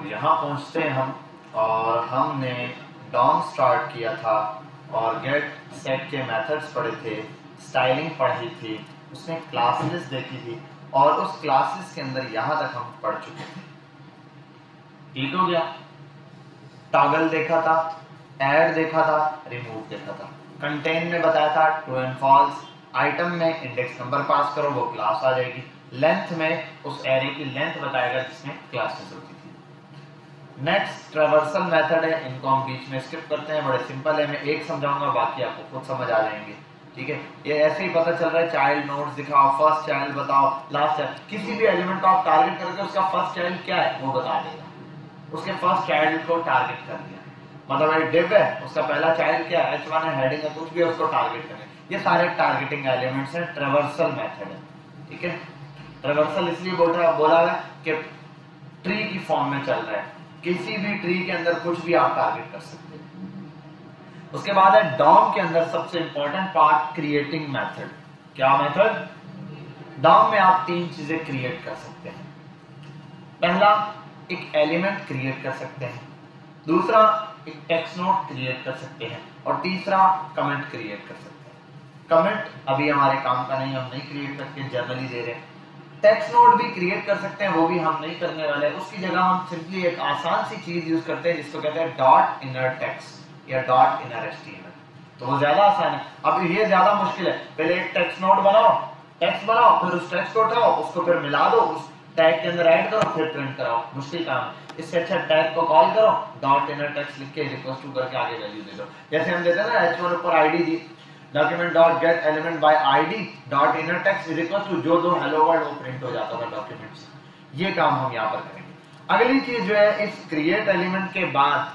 यहाँ पहुँचते हैं हम, और हमने डॉम स्टार्ट किया था और गेट सेट के मेथड्स पढ़े थे, स्टाइलिंग पढ़ी थी, उसमें क्लासेस देखी थी, और उस क्लासेस के अंदर यहाँ तक हम पढ़ चुके थे। ठीक हो गया। टॉगल देखा था, ऐड देखा था, रिमूव देखा था, कंटेन में बताया था ट्रू एंड फॉल्स, आइटम में इंडेक्स नंबर पास करो वो क्लास आ जाएगी, लेंथ में उस एरे की लेंथ बताएगा जिसमें क्लासेस होती थी। नेक्स्ट ट्रेवर्सल मेथड है, इनको हम बीच में स्किप करते हैं, बड़े सिंपल है, मैं एक समझाऊंगा बाकी आपको खुद समझ आ जाएंगे। ठीक है, ये ऐसे ही पता चल रहा है, चाइल्ड नोड्स दिखाओ, फर्स्ट चाइल्ड बताओ, लास्ट चाइल्ड, किसी भी एलिमेंट को आप टारगेट करके उसका फर्स्ट चाइल्ड क्या है वो बता देगा, उसके फर्स्ट चाइल्ड को टारगेट कर दिया, मतलब एक डिव है, उसका पहला चाइल्ड क्या है, h1 है, हेडिंग है, कुछ भी है उसको टारगेट करें। ये सारे टारगेटिंग एलिमेंट्स हैं, ट्रेवर्सल मेथड है। ठीक है, ट्रेवर्सल इसलिए बोला है कि ट्री की फॉर्म में चल रहा है, किसी भी ट्री के अंदर कुछ भी आप टारगेट कर सकते हैं। उसके बाद है डॉम के अंदर सबसे इंपॉर्टेंट पार्ट, क्रिएटिंग मेथड। क्या मेथड? डॉम में आप तीन चीजें क्रिएट कर सकते हैं। पहला, एक एलिमेंट क्रिएट कर सकते हैं, दूसरा एक टेक्स्ट नोट क्रिएट कर सकते हैं, और तीसरा कमेंट क्रिएट कर सकते हैं। कमेंट अभी हमारे काम का नहीं, हम नहीं क्रिएट करके जनरली दे रहे हैं। टेक्स्ट नोट भी क्रिएट कर सकते हैं, वो भी हम नहीं करने वाले, उसकी जगह हम सिंपली एक आसान सी चीज यूज करते हैं जिसको कहते हैं डॉट इनर टेक्स्ट या डॉट इनर एचटीएमएल। तो वो ज्यादा आसान है। अब ये ज्यादा मुश्किल है, पहले एक टेक्स्ट नोट बनाओ, टेक्स्ट बनाओ, फिर उस टेक्स्ट को उठाओ, उसको फिर मिला दो, उस टैग के अंदर ऐड करो, फिर प्रिंट कराओ, मुश्किल काम है। इससे अच्छा टैग को कॉल करो, डॉट इनर टेक्स्ट लिख के रिक्वेस्ट टू करके आगे वैल्यू दे दो। जैसे हम देते हैं ना h1 ऊपर आईडी दी, document dot get element by ID dot inner text is equal to जो दो हेलो वर्ल्ड वो प्रिंट हो जाता था डॉक्यूमेंट से। ये काम हम यहाँ पर करेंगे। अगली चीज जो है, इस क्रिएट एलिमेंट के बाद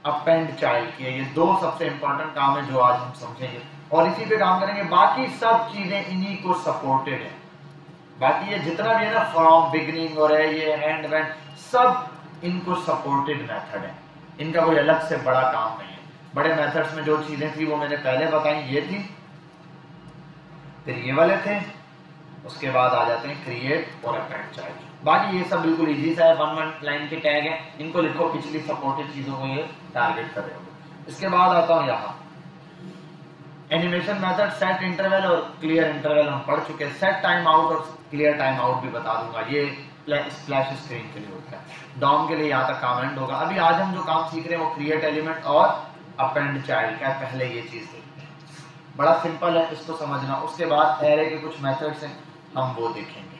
अपेंड चाइल्ड की है। ये दो सबसे इंपॉर्टेंट काम है जो आज हम समझेंगे और इसी पे काम करेंगे। बाकी सब चीजें इन्हीं को सपोर्टेड है। बाकी ये जितना भी है ना, फ्रॉम, बिगनिंग और है ये एंड वेंड, सब इनको सपोर्टेड मेथड है, इनका कोई अलग से बड़ा काम नहीं है। बड़े मेथड्स में जो चीजें थी वो मैंने पहले बताई, ये थी, फिर ये वाले थे, उसके बाद आ जाते हैं क्रिएट और अपेंड चाइल्ड। बाकी ये सब बिल्कुल इजी सा है, वन लाइन के टैग है, इनको लिखो, पिछली सपोर्टेड चीजों को ये टारगेट कर रहे हो। इसके बाद आता हूं यहाँ एनिमेशन मेथड, सेट इंटरवल और क्लियर इंटरवल हम पढ़ चुके हैं। सेट टाइम आउट और क्लियर टाइम आउट भी बता दूंगा, ये स्प्लैश स्क्रीन के लिए होता है। डॉम के लिए यहाँ तक काम एंड होगा। अभी आज हम जो काम सीख रहे हैं वो क्रिएट एलिमेंट और अपेंड चाइल्ड का, पहले ये चीज देखते हैं। बड़ा सिंपल है, इसको समझना। उसके बाद एरे के कुछ मेथड्स हैं, हम वो देखेंगे।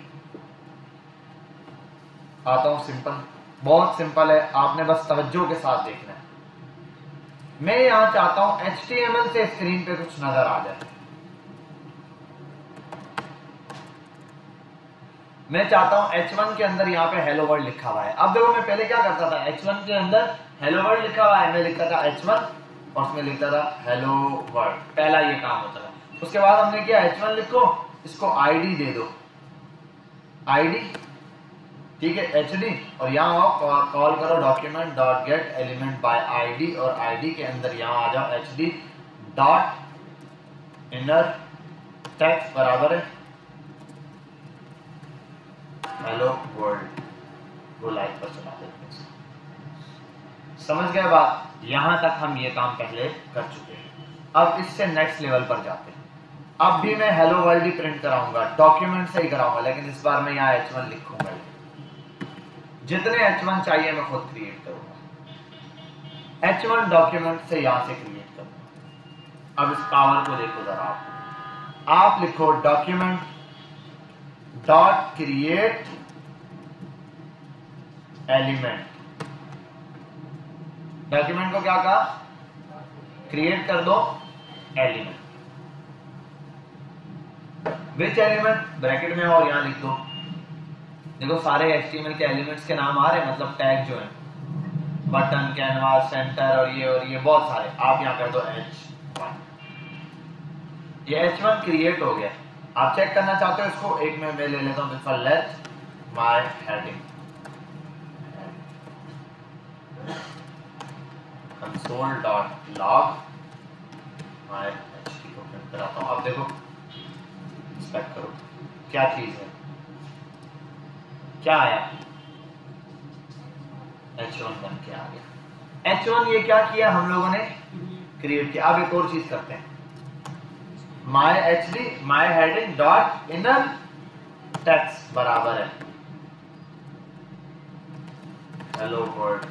आता हूँ सिंपल, बहुत सिंपल है, आपने बस तवज्जो के साथ देखना है। मैं यहाँ चाहता हूँ HTML से स्क्रीन पे कुछ नजर आ जाए। मैं चाहता हूं H1 के अंदर यहाँ पे हेलो वर्ल्ड लिखा हुआ है। अब देखो, मैं पहले क्या करता था, H1 के अंदर हेलो वर्ल्ड लिखा हुआ है, मैं लिखता था H1 और उसमें लिखता था हेलो वर्ल्ड, पहला ये काम होता था। उसके बाद हमने किया H1 लिखो, इसको ID दे दो, ID, ठीक है, HD, और यहाँ आओ, कॉल करो document dot get element bye ID, और ID के अंदर यहाँ आ जाओ HD डॉट इनर टेक्स्ट बराबर है हेलो वर्ल्ड, वो लाइट पर चला देते हैं। समझ गए बात? यहां तक हम ये काम पहले कर चुके हैं। अब इससे नेक्स्ट लेवल पर जाते हैं। अब भी मैं हेलो वर्ल्ड ही प्रिंट कराऊंगा, डॉक्यूमेंट से ही कराऊंगा, लेकिन इस बार मैं यहाँ H1 लिखूंगा। जितने H1 चाहिए मैं खुद क्रिएट करूंगा, H1 डॉक्यूमेंट से यहां से क्रिएट करूंगा। अब इस पावर को देखो जरा, आप लिखो document dot create element. Document को क्या कहा? क्रिएट कर दो एलिमेंट। विच एलिमेंट ब्रैकेट में, और यहां लिख दो। देखो सारे HTML के एलिमेंट्स के नाम आ रहे हैं, मतलब टैग जो है, बटन, कैनवास, सेंटर और ये बहुत सारे। आप यहां कर दो H1। ये H1 क्रिएट हो गया। आप चेक करना चाहते हो इसको, एक में मैं ले लेता हूं, before let my heading console dot log my HT को प्रिंट कराता हूं। अब देखो, इंस्पेक्ट करो क्या चीज है, क्या आया H1 बन के आ गया। H1 ये क्या किया हम लोगों ने, क्रिएट किया। अब एक और चीज करते हैं, माई HD माई हेडिंग डॉट इनर टेक्स्ट बराबर है हेलो वर्ल्ड।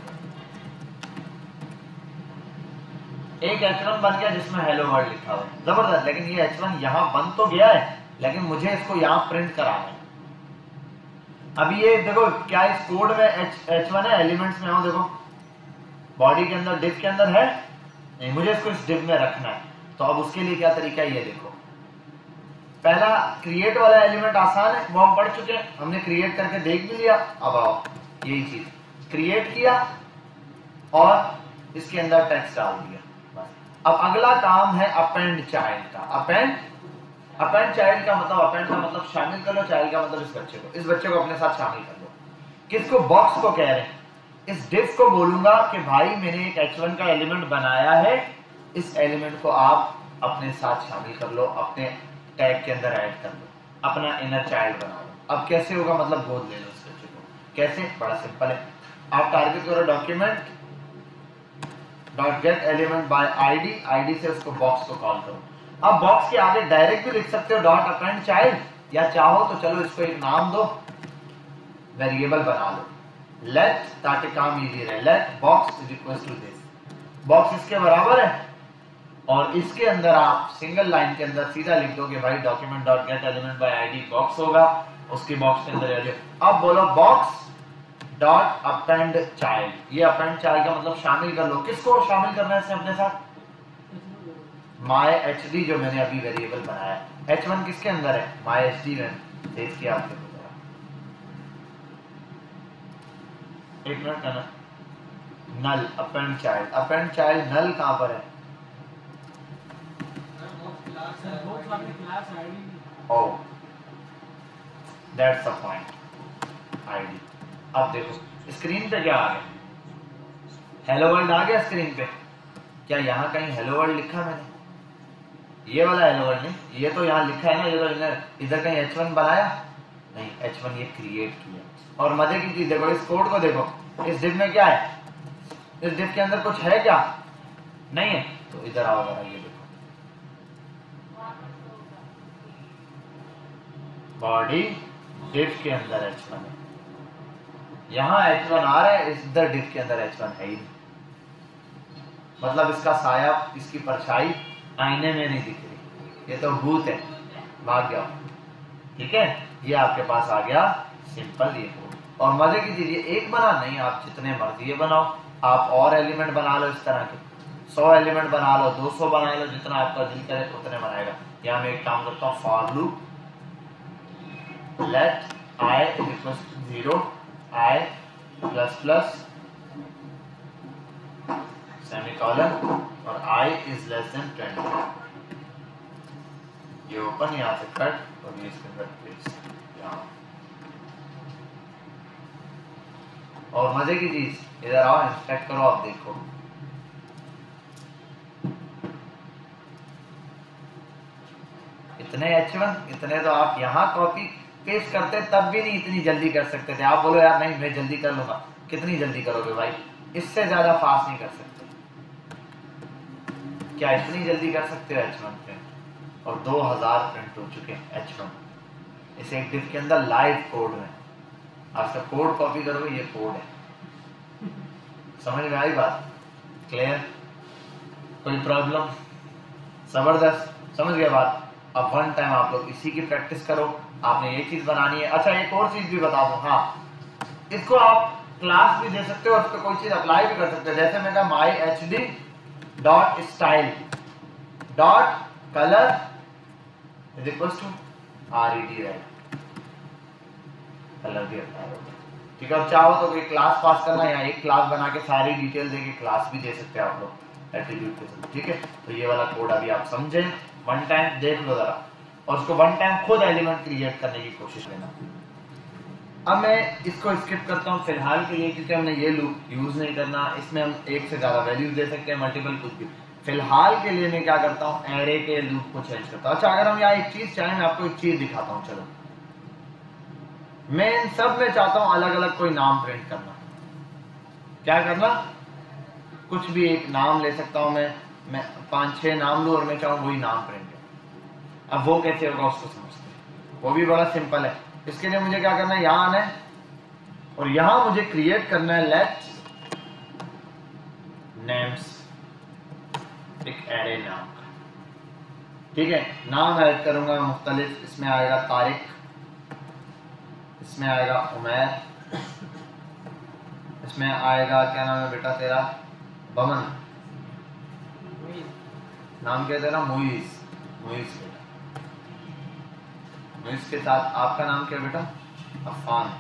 एक H1 बन गया जिसमें हेलो वर्ल्ड लिखा हुआ है, जबरदस्त। लेकिन ये H1 यहां बन तो गया है, लेकिन मुझे इसको यहां प्रिंट कराना है। अभी ये देखो क्या इस कोड में H1 है, एलिमेंट्स में आओ देखो, बॉडी के अंदर डिव के अंदर है नहीं, मुझे इसको इस डिव में रखना है। तो अब उसके लिए क्या तरीका है, ये देखो। पहला क्रिएट वाला एलिमेंट आसान है, वो हम पढ़ चुके हैं, हमने क्रिएट करके देख भी लिया। अब आओ यही चीज क्रिएट किया और इसके अंदर टेक्स्ट डाल दिया, बस। अब अगला काम है अपेंड चाइल्ड का। अपेंड चाइल्ड का मतलब, अपेंड का मतलब शामिल कर लो, चाइल्ड का मतलब इस बच्चे को अपने साथ शामिल कर लो। किसको, बॉक्स को कह रहे हैं। इस डिव को बोलूंगा कि भाई मैंने एक H1 का एलिमेंट बनाया है, इस एलिमेंट को आप अपने साथ शामिल कर लो, अपने टैग के अंदर ऐड कर लो, अपना इनर चाइल्ड बना लो। अब कैसे होगा, मतलब गोद ले लो इस बच्चे को। कैसे, बड़ा सिंपल है। आप टारगेट करो document dot get element by ID से उसको बॉक्स को कॉल करो। अब बॉक्स के आगे डायरेक्ट भी लिख सकते हो डॉट अपेंड चाइल्ड, या चाहो तो चलो इसको एक नाम दो, वेरिएबल बना लो लेट, ताकि काम इजी रहे। Let box is equal to this, box इसके बराबर है, और इसके अंदर आप सिंगल लाइन के अंदर सीधा लिख दो कि भाई document dot get element by ID box होगा, उसकी बॉक्स के अंदर अब बोलो बॉक्स डॉट अपेंड चाइल्ड। ये अपेंड चाइल्ड का मतलब शामिल कर लो। किसको शामिल करना है इससे अपने साथ, माई HD जो मैंने अभी वेरिएबल बनाया है। H1 किसके अंदर है, माई HD में। सेव किया आपने, एक मिनट का ना, नल अपेंड चाइल्ड नल कहां पर है, oh that's the point, ID. अब देखो स्क्रीन पे क्या आ गया, हेलो वर्ल्ड आ गया स्क्रीन पे। क्या यहाँ कहीं हेलो वर्ल्ड लिखा मैंने, ये वाला हेलो वर्ल्ड नहीं, ये तो यहाँ लिखा है ना, ये तो इधर कहीं H1 बनाया नहीं, H1 ये क्रिएट किया। और मजे की चीज देखो, इस कोड को देखो, इस डिव में क्या है, इस डिव के अंदर कुछ है क्या, नहीं है। तो इधर आओ जरा, ये देखो बॉडी डिव के अंदर H1 है, यहाँ H1 आ रहा है, इधर डिव के अंदर H1 है ही नहीं। मतलब इसका साया, इसकी परछाई आईने में नहीं दिख रही, ये तो भूत है, भाग गया। ठीक है, ये आपके पास आ गया सिंपल ये कोड। और मजे की चीज, ये एक बना नहीं, आप जितने मर्जी ये बनाओ। आप और एलिमेंट बना लो इस तरह के, 100 एलिमेंट बना लो, 200 बना लो, जितना आपका दिल करे उतने बनाएगा। यहाँ मैं एक काम करता हूँ, for loop let i equals 0 i plus plus semicolon और i इज लेस देन 20। ये ओपन, यहाँ से कट और ये इसके अंदर पेस्ट यहाँ। और मजे की चीज, इधर आओ इंस्पेक्ट करो, आप देखो इतने H1, इतने तो आप यहाँ कॉपी पेस्ट करते तब भी नहीं इतनी जल्दी कर सकते थे। आप बोलो यार नहीं मैं जल्दी कर लूंगा, कितनी जल्दी करोगे भाई, इससे ज्यादा फास्ट नहीं कर सकते। क्या इतनी जल्दी कर सकते हो H1 प्रिंट, और 2000 प्रिंट हो चुके हैं H1 इस एक डिव के अंदर लाइव कोड में। आज का कोड कॉपी करोगे, ये कोड है। समझ में आई बात, क्लियर, कोई प्रॉब्लम, जबरदस्त, समझ गया बात। अब वन टाइम आप लोग इसी की प्रैक्टिस करो, आपने ये चीज बनानी है। अच्छा एक और चीज भी बता दूं, हाँ इसको आप क्लास भी दे सकते हो, उस पर कोई चीज अप्लाई भी कर सकते हो। जैसे मैं कहा my HD dot style dot colour is equal to RED, right, colour भी अप्लाई होगा। ठीक है, अब चाहो तो कोई क्लास पास करना है, या एक क्लास बना के सारी डिटेल देके क्लास भी दे सकते हैं आप लोग एट्रीब्यूट के साथ। ठीक है, तो ये वाला कोड अभी आप समझे, वन टाइम देख लो जरा, और उसको वन टाइम खुद एलिमेंट क्रिएट करने की कोशिश लेना। अब मैं इसको स्किप करता हूँ फिलहाल के लिए, क्योंकि हमने ये लूप यूज नहीं करना, इसमें हम एक से ज्यादा वैल्यूज दे सकते हैं, मल्टीपल कुछ भी। फिलहाल के लिए मैं क्या करता हूँ, एरे के लूप को चेंज करता हूँ। अच्छा अगर हम यहाँ एक चीज चाहें, मैं आपको एक चीज दिखाता हूँ। चलो मैं इन सब में चाहता हूँ अलग अलग कोई नाम प्रिंट करना। क्या करना, कुछ भी एक नाम ले सकता हूं मैं 5-6 नाम लूं और मैं चाहूँ वही नाम प्रिंट करूं। अब वो कैसे होगा उसको समझते हैं, वो भी बड़ा सिंपल है। इसके लिए मुझे क्या करना है, यहां आना है और यहां मुझे क्रिएट करना है लेट नेम्स, एक एरे नाम का, ठीक है। नाम ऐड करूंगा मुख्तलिफ, इसमें आएगा तारिक, इसमें आएगा उमैर, इसमें आएगा क्या नाम है बेटा तेरा, बमन, नाम क्या तेरा, मुइज, मुइज बेटा, मुइज के साथ आपका नाम क्या बेटा, अफान,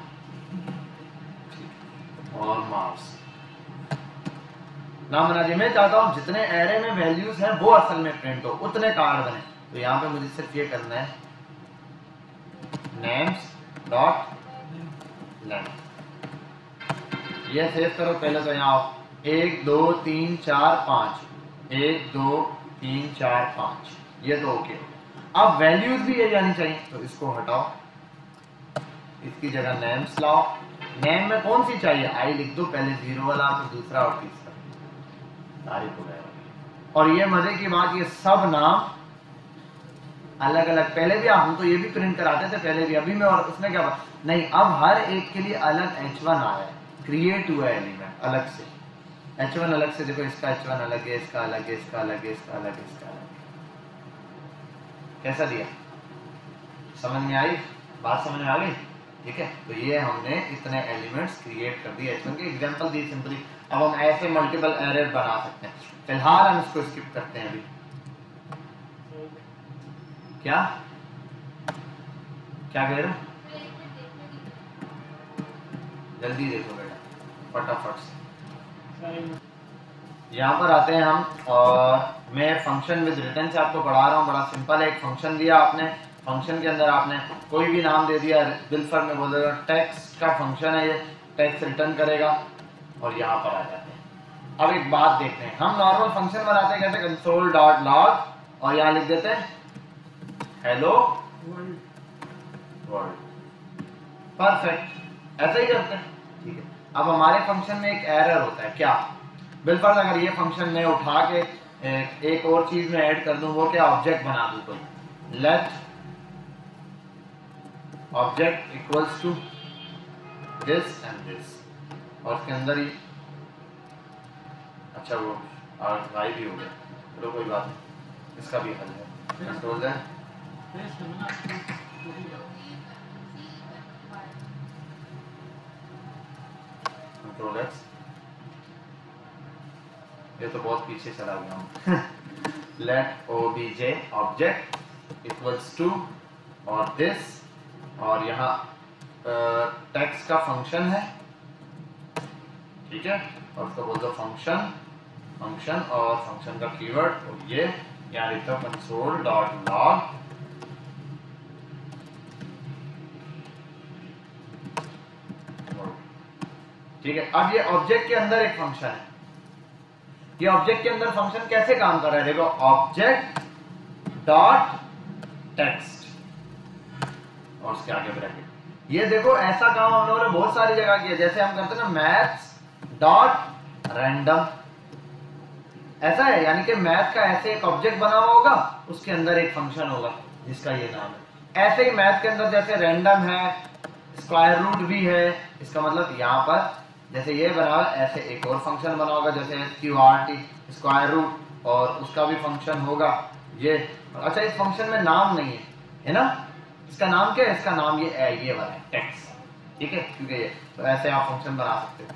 और मार्क्स नाम बना दिए। मैं चाहता हूं जितने एरे में वैल्यूज हैं वो असल में प्रिंट हो, उतने कार्ड बने। तो यहाँ पे मुझे सिर्फ ये करना है नेम्स डॉट लेंथ, ये सेव करो पहले। तो यहाँ 1 2 3 4 5, 1 2 3 4 5, ये तो ओके। अब वैल्यूज भी ये जानी चाहिए, तो इसको हटाओ, इसकी जगह नेम्स लाओ। नेम में कौन सी चाहिए, आई लिख दो, पहले 0 वाला, फिर दूसरा और तीसरा, तारीख हो गया। और ये मजे की बात, ये सब नाम अलग अलग, पहले भी हम तो ये भी प्रिंट कराते थे पहले भी, अभी में, और उसमें क्या बात नहीं, अब हर एक के लिए अलग H1 आया है, क्रिएट हुआ है एलिमेंट अलग से, H1 अलग से, देखो इसका H1 अलग है, इसका अलग है, इसका अलग है, इसका अलग है, इसका अलग है। कैसा दिया, समझ में आई बात, समझ में आ गई, ठीक है। तो ये हमने इतने एलिमेंट्स क्रिएट कर दिए H1 के, एग्जांपल दी सिंपली। अब हम ऐसे मल्टीपल एरे बना सकते हैं, फिलहाल हम इसको स्किप करते हैं अभी। क्या क्या कह रहे हो, जल्दी देखो बेटा फटाफट से। यहाँ पर आते हैं हम, और मैं फंक्शन विद रिटर्न से आपको पढ़ा रहा हूँ, बड़ा सिंपल है। एक फंक्शन दिया आपने, फंक्शन के अंदर आपने कोई भी नाम दे दिया, बिलफर में बोल देगा टेक्स्ट का फंक्शन है, ये टेक्स्ट रिटर्न करेगा, और यहाँ पर आ जाते हैं। अब एक बात देखते हैं, हम नॉर्मल फंक्शन बनाते हैं कैसे, कंसोल डॉट लॉग, और यहाँ लिख देते हैं हेलो वर्ल्ड, परफेक्ट, ऐसा ही करते हैं, ठीक है। अब हमारे फंक्शन में एक एरर होता है, क्या, बिलफर्ज अगर ये फंक्शन में उठा के एक और चीज में ऐड कर दूं, वो क्या, ऑब्जेक्ट बना दूं कोई, let object equals to this and this, और उसके अंदर ही, अच्छा वो वाई भी हो गया, चलो कोई बात नहीं, इसका भी हल है, कंट्रोल है, कंट्रोल एक्स, ये तो बहुत पीछे चला गया हूँ। Let OBJ object equals to और दिस, और यहाँ टेक्स्ट का फंक्शन है, ठीक है, और उसको बोल दो फंक्शन, फंक्शन और फंक्शन का कीवर्ड, और ये यहाँ लिखता हूँ कंसोल डॉट लॉग, ठीक है। अब ये ऑब्जेक्ट के अंदर एक फंक्शन है, ये ऑब्जेक्ट के अंदर फंक्शन कैसे काम कर रहा है, देखो ऑब्जेक्ट डॉट टेक्स्ट और उसके आगे ब्रैकेट, ये देखो ऐसा काम हम लोगों ने बहुत सारी जगह किया, जैसे हम करते हैं ना मैथ्स डॉट रैंडम, ऐसा है, यानी कि मैथ का ऐसे एक ऑब्जेक्ट बना हुआ होगा, उसके अंदर एक फंक्शन होगा जिसका ये नाम है। ऐसे ही मैथ के अंदर जैसे रैंडम है, स्क्वायर रूट भी है, इसका मतलब यहाँ पर जैसे ये बना हुआ, ऐसे एक और फंक्शन बना होगा, जैसे SQRT स्क्वायर रूट, और उसका भी फंक्शन होगा ये। अच्छा, इस फंक्शन में नाम नहीं है ना, इसका नाम क्या है, इसका नाम ये वाला है टेक्स्ट, ठीक है, क्योंकि ये, तो ऐसे आप फंक्शन बना सकते हो।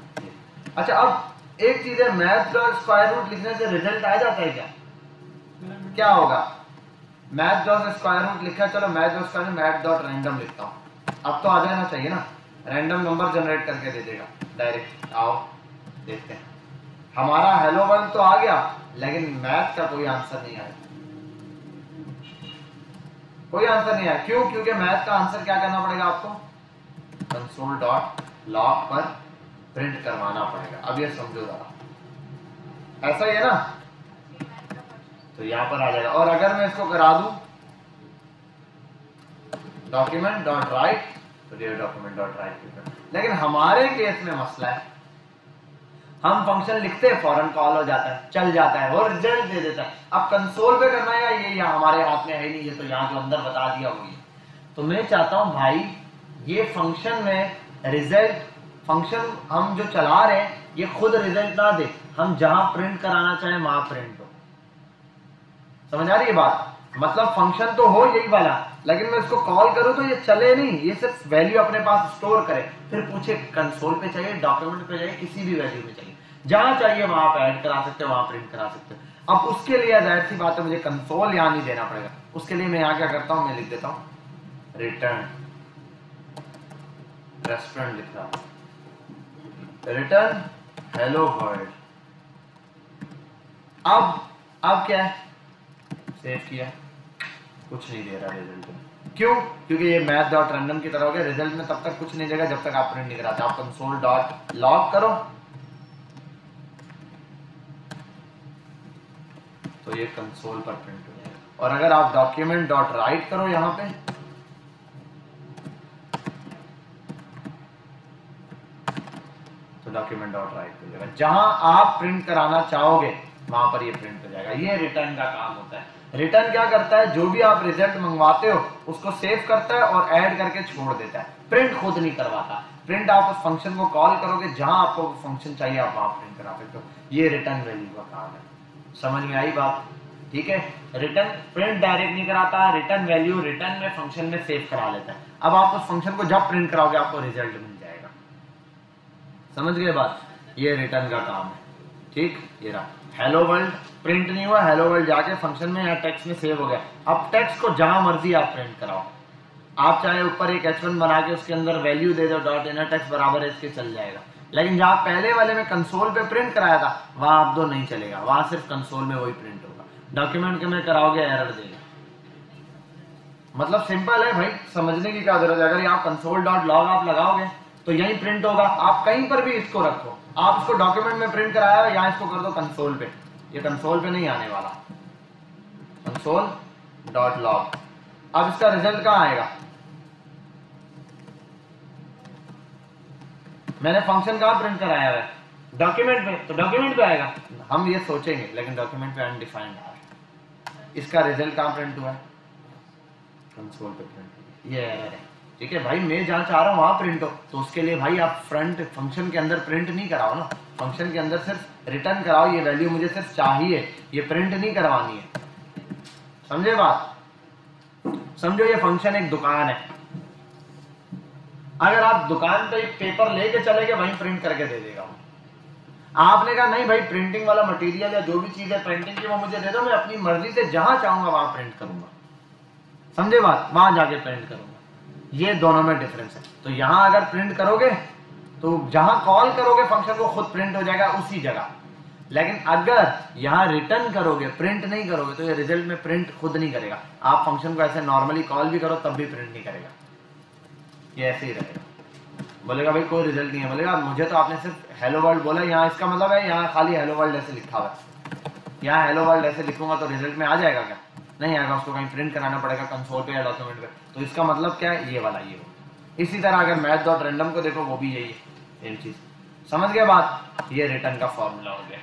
अच्छा, अब एक चीज है, मैथ डॉट स्क्वायर रूट लिखने से रिजल्ट आ जाता है क्या, क्या होगा, मैथ डॉट स्क्वायर रूट लिखा, चलो math dot square, math dot random लिखता हूँ, अब तो आ जाना चाहिए ना, रैंडम नंबर जनरेट करके दे देगा डायरेक्ट। आओ देखते हैं, हमारा हेलो वर्ल्ड तो आ गया, लेकिन मैथ का कोई आंसर नहीं आया, कोई आंसर नहीं आया, क्यों, क्योंकि मैथ का आंसर क्या करना पड़ेगा आपको, कंसोल डॉट लॉग पर प्रिंट करवाना पड़ेगा। अब ये समझो जरा, ऐसा ही है ना, तो यहां पर आ जाएगा। और अगर मैं इसको करा दूं डॉक्यूमेंट डॉट राइट, तो ये डॉक्यूमेंट डॉट राइट, लेकिन हमारे केस में मसला है, हम फंक्शन लिखते हैं फौरन कॉल हो जाता है, चल जाता है और रिजल्ट दे देता है। अब कंसोल पे करना है ये यहाँ हमारे हाथ में है नहीं, ये तो यहाँ जो अंदर बता दिया हुई है। तो मैं चाहता हूँ भाई ये फंक्शन में रिजल्ट, फंक्शन हम जो चला रहे हैं ये खुद रिजल्ट ना दे, हम जहां प्रिंट कराना चाहें वहां प्रिंट हो। समझ आ रही है बात? मतलब फंक्शन तो हो यही वाला, लेकिन मैं इसको कॉल करूं तो ये चले नहीं, ये सिर्फ वैल्यू अपने पास स्टोर करे, फिर पूछे कंसोल पे चाहिए, डॉक्यूमेंट पे चाहिए, किसी भी वैल्यू में चाहिए, जहां चाहिए वहां पे ऐड करा सकते हो, वहां प्रिंट करा सकते हो। अब उसके लिए जाहिर सी बात है मुझे कंसोल यहां नहीं देना पड़ेगा। उसके लिए मैं यहाँ क्या करता हूं, मैं लिख देता हूं रिटर्न रेस्टोरेंट, लिख रहा हूं रिटर्न हेलो वर्ल्ड। अब क्या है, सेव किया, कुछ नहीं दे रहा रिजल्ट में। क्यों? क्योंकि ये मैथ डॉट रैंडम की तरह हो गया, रिजल्ट में तब तक कुछ नहीं देगा जब तक आप प्रिंट नहीं कराते। आप कंसोल डॉट लॉग करो तो ये कंसोल पर प्रिंट हो जाएगा। और अगर आप डॉक्यूमेंट डॉट राइट करो यहां पे, तो डॉक्यूमेंट डॉट राइट हो जाएगा, जहां आप प्रिंट कराना चाहोगे वहां पर ये प्रिंट हो जाएगा। ये रिटर्न का काम होता है। रिटर्न क्या करता है, जो भी आप रिजल्ट मंगवाते हो उसको सेव करता है और ऐड करके छोड़ देता है, प्रिंट खुद नहीं करवाता। प्रिंट आप उस फंक्शन को कॉल करोगे, जहां आपको फंक्शन चाहिए आप वहां प्रिंट करा सकते हो। ये रिटर्न वैल्यू का काम है। समझ में आई बात? ठीक है, रिटर्न प्रिंट डायरेक्ट नहीं कराता, रिटर्न वैल्यू रिटर्न में फंक्शन में सेव करा लेता है। अब आप उस फंक्शन को जब प्रिंट कराओगे आपको रिजल्ट मिल जाएगा। समझ गए बात? ये रिटर्न का काम है। ठीक, ये रहा हेलो वर्ल्ड, प्रिंट नहीं हुआ, हेलो वर्ल्ड जाके फंक्शन में या टेक्स्ट में सेव हो गया। अब टेक्स्ट को जहां मर्जी आप प्रिंट कराओ, आप चाहे ऊपर एक h1 बना के उसके अंदर वैल्यू दे दो, डॉट इनर टेक्स्ट बराबर है इसके, चल जाएगा। लेकिन जहां पहले वाले में कंसोल पे प्रिंट कराया था वहां आप दो नहीं चलेगा, वहां सिर्फ कंसोल में वही प्रिंट होगा। डॉक्यूमेंट के में कराओगे एरर देगा। मतलब सिंपल है भाई, समझने की क्या जरूरत है। अगर आप कंसोल डॉट लॉग आप लगाओगे तो यही प्रिंट होगा। आप कहीं पर भी इसको रखो, आप इसको डॉक्यूमेंट में प्रिंट कराया या इसको कर दो कंसोल पे, ये कंसोल पे नहीं आने वाला, कंसोल डॉट लॉग। अब इसका रिजल्ट कहां आएगा, मैंने फंक्शन कहां प्रिंट कराया है, डॉक्यूमेंट पे, तो डॉक्यूमेंट पे आएगा। हम ये सोचेंगे लेकिन डॉक्यूमेंट पे अनडिफाइंड है। इसका रिजल्ट कहां प्रिंट हुआ है, कंसोल पे प्रिंट। ये एरर है। ठीक है भाई, मैं जहां चाह रहा हूं वहां प्रिंट हो, तो उसके लिए भाई आप फ्रंट फंक्शन के अंदर प्रिंट नहीं कराओ ना, फंक्शन के अंदर सिर्फ रिटर्न कराओ। ये वैल्यू मुझे सिर्फ चाहिए, ये प्रिंट नहीं करवानी है। समझे बात? समझो ये फंक्शन एक दुकान है, अगर आप दुकान पे एक पेपर लेके चले गए वहीं प्रिंट करके दे देगा। आपने कहा नहीं भाई प्रिंटिंग वाला मटेरियल या जो भी चीज है प्रिंटिंग की वो मुझे दे दो, मैं अपनी मर्जी से जहां चाहूंगा वहां प्रिंट करूंगा। समझे बात? वहां जाके प्रिंट करूंगा। ये दोनों में डिफरेंस है। तो यहां अगर प्रिंट करोगे तो जहां कॉल करोगे फंक्शन को खुद प्रिंट हो जाएगा उसी जगह। लेकिन अगर यहां रिटर्न करोगे, प्रिंट नहीं करोगे, तो ये रिजल्ट में प्रिंट खुद नहीं करेगा। आप फंक्शन को ऐसे नॉर्मली कॉल भी करो तब भी प्रिंट नहीं करेगा, ये ऐसे ही रहेगा। बोलेगा भाई कोई रिजल्ट नहीं है, बोलेगा मुझे तो आपने सिर्फ हेलो वर्ल्ड बोला, यहाँ इसका मतलब है यहाँ खाली हेलो वर्ल्ड ऐसे लिखा हुआ है, यहाँ हेलो वर्ल्ड ऐसे लिखूंगा तो रिजल्ट में आ जाएगा क्या? नहीं आएगा, उसको कहीं प्रिंट कराना पड़ेगा कंसोल पे या डॉक्यूमेंट पे। तो इसका मतलब क्या है, ये वाला ये हो। इसी तरह अगर मैथ डॉट रैंडम को देखो वो भी यही है, सेम चीज। समझ गए बात? ये रिटर्न का फॉर्मूला हो गया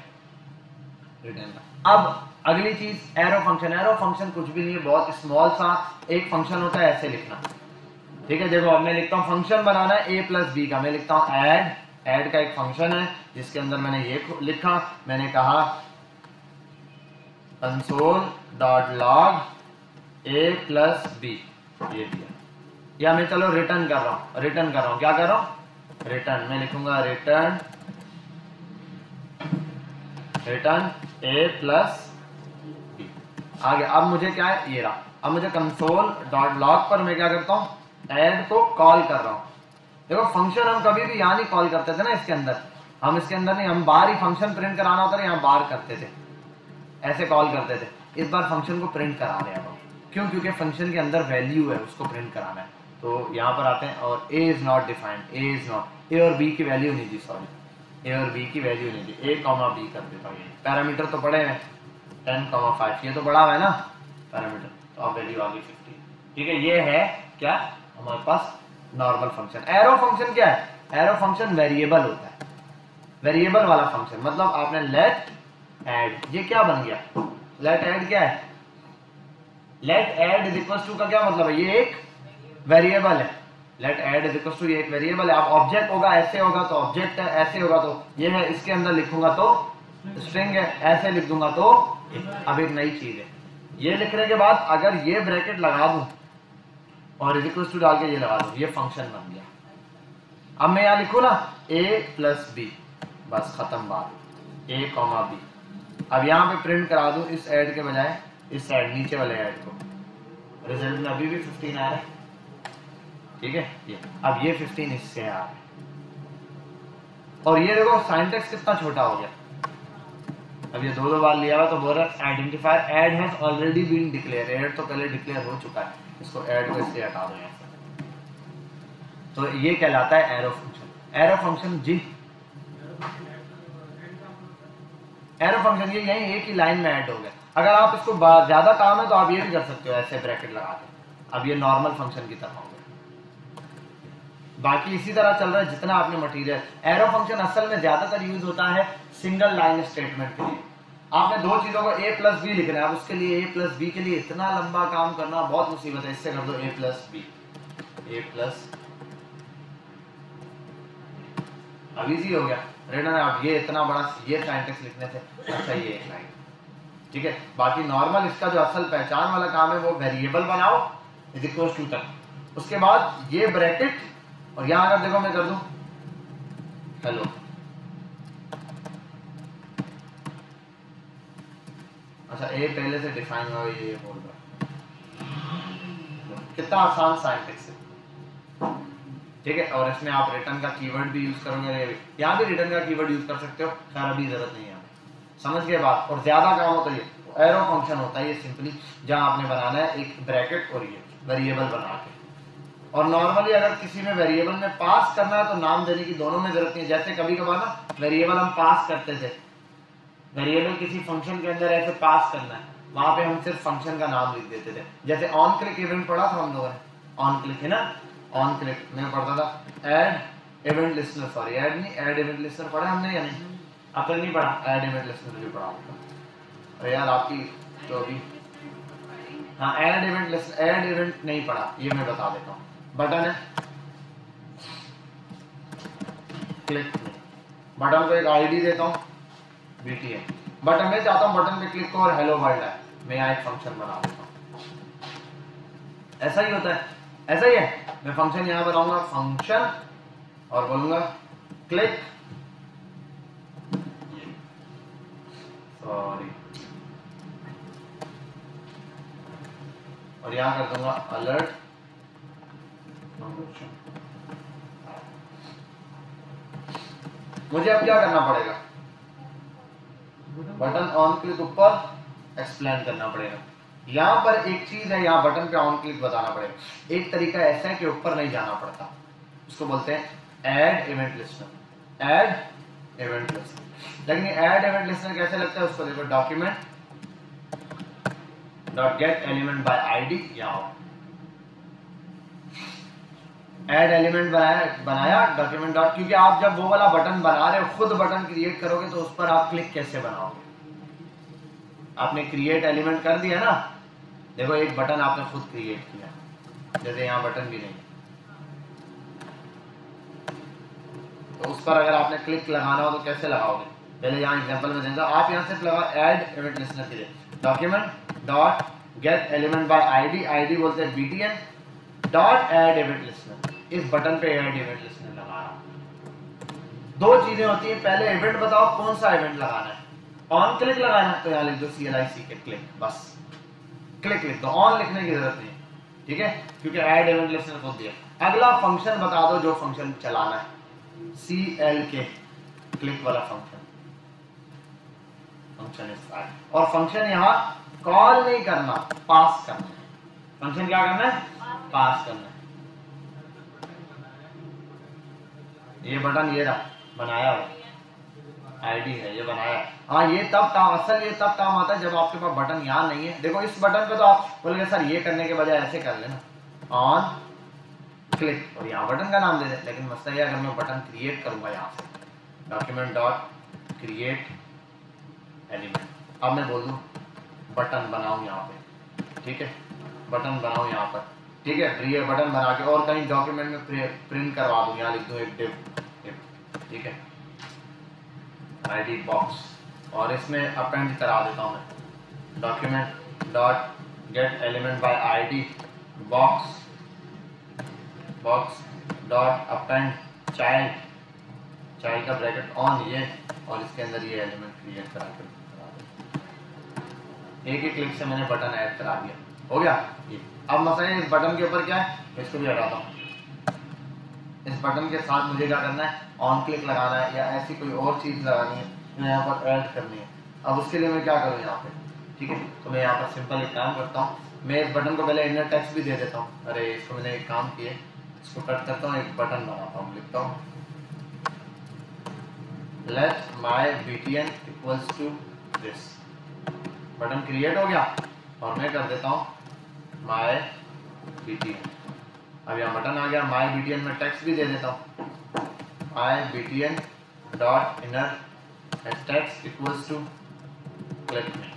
रिटर्न का। अब अगली चीज एरो फंक्शन। एरो फंक्शन कुछ भी नहीं है, बहुत स्मॉल सा एक फंक्शन होता है, ऐसे लिखना। ठीक है, देखो अब मैं लिखता हूँ फंक्शन बनाना है a प्लस बी का, मैं लिखता हूँ ऐड। ऐड का एक फंक्शन है जिसके अंदर मैंने ये लिखा, मैंने कहा console dot log a plus B, ये दिया। या मैं चलो रिटर्न कर रहा हूँ, क्या कर रहा हूँ, रिटर्न। मैं लिखूंगा रिटर्न a प्लस बी। आगे अब मुझे क्या है, ये रहा। अब मुझे कंसोल डॉट लॉग पर मैं क्या करता हूँ, ऐड को कॉल कर रहा हूँ। देखो फंक्शन हम कभी भी यहाँ नहीं कॉल करते थे ना, इसके अंदर हम इसके अंदर नहीं, हम बाहर ही फंक्शन प्रिंट कराना होता है, यहाँ बाहर करते थे, ऐसे कॉल करते थे। इस बार फंक्शन को प्रिंट करा रहे हैं हम। क्यों? क्योंकि फंक्शन के अंदर वैल्यू है, उसको प्रिंट कराना है। तो यहाँ पर आते हैं और a is not defined, a is not, a और b की वैल्यू नहीं दी, सॉरी a और b की वैल्यू नहीं दी, a, b कर देता हूँ। पैरामीटर तो पड़े हैं 10,5, ये तो बड़ा हुआ है ना पैरामीटर, तो अब वैल्यू आ गई 50। ठीक है, ये है क्या हमारे पास नॉर्मल फंक्शन। एरो फंक्शन क्या है, एरो फंक्शन वेरिएबल होता है। वेरिएबल वाला फंक्शन, मतलब आपने लेट ऐड, ये क्या बन गया, लेट ऐड क्या है, let add is equal to का क्या मतलब है, ये एक वेरिएबल है, let add is equal to ये एक वेरिएबल है। अब ऑब्जेक्ट होगा ऐसे होगा तो ऑब्जेक्ट है, ऐसे होगा तो ये है, इसके अंदर लिखूंगा तो स्ट्रिंग है, ऐसे लिख दूंगा तो अब एक नई चीज है। ये लिखने के बाद अगर ये ब्रैकेट लगा दूं और इज इक्वल टू डाल के ये लगा दूं, ये फंक्शन बन गया। अब मैं यहां लिखूं ना a प्लस बी, बस खत्म बात, a कॉमा बी। अब यहां पे प्रिंट करा दूं इस ऐड के बजाय इस साइड नीचे वाले ऐड को, रिजल्ट में अभी भी 15 आ रहा है, ठीक है। ये अब ये 15 इससे आ रहा है, और ये देखो सिंटैक्स कितना छोटा हो गया। अब ये दो बार लिया हुआ तो बोल रहा है identifier add has already been declare, add तो पहले डिक्लेयर हो चुका है, इसको ऐड को इसलिए हटा दो यहाँ से। तो ये कहलाता है एरो फंक्शन। एरो फंक्शन जी, एरो फंक्शन ये यही एक ही लाइन में ऐड हो गया। अगर आप इसको ज्यादा काम है तो आप ये भी कर सकते हो ऐसे ब्रैकेट लगा के, अब ये नॉर्मल फंक्शन की तरह हो गया। बाकी इसी तरह चल रहा है जितना आपने मटेरियल। एरो फंक्शन असल में ज्यादातर यूज होता है सिंगल लाइन स्टेटमेंट के लिए। आपने दो चीजों को a प्लस बी लिखना है, अब उसके लिए a प्लस बी के लिए इतना लंबा काम करना बहुत मुसीबत है। इससे कर दो a plus B, a plus, अब इजी हो गया रिटर्न। अब ये इतना बड़ा ये सिंटैक्स लिखने से अच्छा ये एक लाइन, ठीक है। बाकी नॉर्मल इसका जो असल पहचान वाला काम है वो वेरिएबल बनाओ इज इक्वल टू तक, उसके बाद ये ब्रैकेट, और यहां अगर देखो मैं कर दूं हेलो, अच्छा ए पहले से डिफाइन हुआ ये बोल रहा, कितना आसान सिंटैक्स है, ठीक है। और इसमें आप रिटर्न का कीवर्ड भी यूज करोगे, यहाँ भी रिटर्न का कीवर्ड यूज कर सकते हो, खैर अभी जरूरत नहीं है, समझ के बाद। और ज्यादा काम हो तो ये एरो फंक्शन होता है, ये सिंपली जहां आपने बनाना है एक ब्रैकेट और ये वेरिएबल बना के। और नॉर्मली अगर किसी में वेरिएबल में पास करना है तो नाम देने की दोनों में जरूरत नहीं है। जैसे कभी कभार ना वेरिएबल हम पास करते थे, वेरिएबल किसी फंक्शन के अंदर ऐसे पास करना है, वहां पे हम सिर्फ फंक्शन का नाम लिख देते थे। जैसे ऑन क्लिक इवेंट पढ़ा था हम लोगों ने, ऑन क्लिक है ना, ऑन क्लिक में पढ़ता था add event listener, sorry add नहीं, ऐड इवेंट लिस्टनर पढ़ा हमने या नहीं, अब तक नहीं पढ़ा, ऐड इवेंट लिस्टनर भी पढ़ा था। अरे यार आपकी तो अभी, हाँ add event list, add event नहीं पढ़ा, ये मैं बता देता हूँ। बटन है, क्लिक, बटन को एक आईडी देता हूँ BTN, बटन में चाहता हूँ बटन पे क्लिक करो और हेलो वर्ल्ड है, मैं यहाँ एक फंक्शन बना देता हूँ। ऐसा ही होता है, ऐसा ही है। मैं फंक्शन यहाँ बनाऊंगा फंक्शन और बोलूंगा क्लिक, सॉरी, और यहाँ कर दूंगा अलर्ट फंक्शन। मुझे अब क्या करना पड़ेगा, बटन ऑन क्लिक ऊपर एक्सप्लेन करना पड़ेगा। यहां पर एक चीज है, यहाँ बटन पे ऑन क्लिक बताना पड़ेगा। एक तरीका ऐसा है कि ऊपर नहीं जाना पड़ता, उसको बोलते हैं add event listener, add event listener. लेकिन ऐड इवेंट लिस्टनर कैसे लगता है उसको देखो, document dot get element by ID, यहाँ ऐड एलिमेंट बनाया डॉक्यूमेंट डॉट, क्योंकि आप जब वो वाला बटन बना रहे हो, खुद बटन क्रिएट करोगे तो उस पर आप क्लिक कैसे बनाओगे। आपने क्रिएट एलिमेंट कर दिया ना, देखो एक बटन आपने खुद क्रिएट किया, जैसे यहाँ बटन भी नहीं, तो उस पर अगर आपने क्लिक लगाना हो तो कैसे लगाओगे। पहले यहाँ एग्जांपल में देंगे, आप यहाँ सिर्फ लगा ऐड इवेंट लिस्टनर के लिए document dot get element by ID, ID बोलते हैं BTN dot add event listener. इस बटन पे ऐड इवेंट लिस्टनर लगा रहा हूं। दो चीजें होती हैं, पहले इवेंट बताओ कौन सा इवेंट लगाना है, ऑन क्लिक लगाना है तो यहाँ लिख दो CLIC के क्लिक, बस क्लिक लिख दो, ऑन लिखने की जरूरत नहीं, ठीक है, क्योंकि ऐड इवेंट लिस्टनर को दिया। अगला फंक्शन बता दो जो फंक्शन चलाना है, CLK क्लिक वाला फंक्शन, फंक्शन स्टार्ट। और फंक्शन यहाँ कॉल नहीं करना, पास करना है। फंक्शन क्या करना है, पास करना है। ये बटन ये रहा बनाया हुआ, आईडी है ये बनाया। हाँ ये तब काम, असल ये तब काम आता है जब आपके पास बटन यहाँ नहीं है। देखो इस बटन पे तो आप बोलोगे सर ये करने के बजाय ऐसे कर लेना, ऑन क्लिक और यहाँ बटन का नाम दे दे। लेकिन मसला ये अगर मैं बटन क्रिएट करूंगा यहाँ से डॉक्यूमेंट डॉट क्रिएट एलिमेंट। अब मैं बोल दूं बटन बनाऊं यहाँ पे, ठीक है, बटन बनाऊं यहाँ पर, ठीक है, ये बटन बना के और कहीं डॉक्यूमेंट में प्रिंट करवा दूं, यहाँ लिख दूं एक डिव, ठीक है, आईडी बॉक्स, और इसमें अपेंड करा देता हूँ मैं document dot get element by ID box box dot append child, child का ब्रैकेट ऑन ये, और इसके अंदर ये एलिमेंट क्रिएट करा कर एक ही क्लिक से मैंने बटन ऐड करा दिया, हो गया ये। अब मसला इस बटन के ऊपर क्या है, इसको भी हटाता हूँ। इस बटन के साथ मुझे क्या करना है, ऑन क्लिक लगाना है या ऐसी कोई और चीज़ लगानी है जो यहाँ पर ऐड करनी है। अब उसके लिए मैं क्या करूँ यहाँ पे, ठीक है, तो मैं यहाँ पर सिंपल एक काम करता हूँ, मैं इस बटन को पहले इनर टेक्स्ट भी दे देता हूँ। अरे इसको मैंने एक काम किए, इसको कट करता हूँ, एक बटन बनाता हूँ, लिखता हूँ let my btn equals to this, button create हो गया, और मैं कर देता हूँ माई btn। अब यहाँ बटन आ गया, माई btn में टेक्स्ट भी दे देता हूँ, my btn dot inner text equals to click में,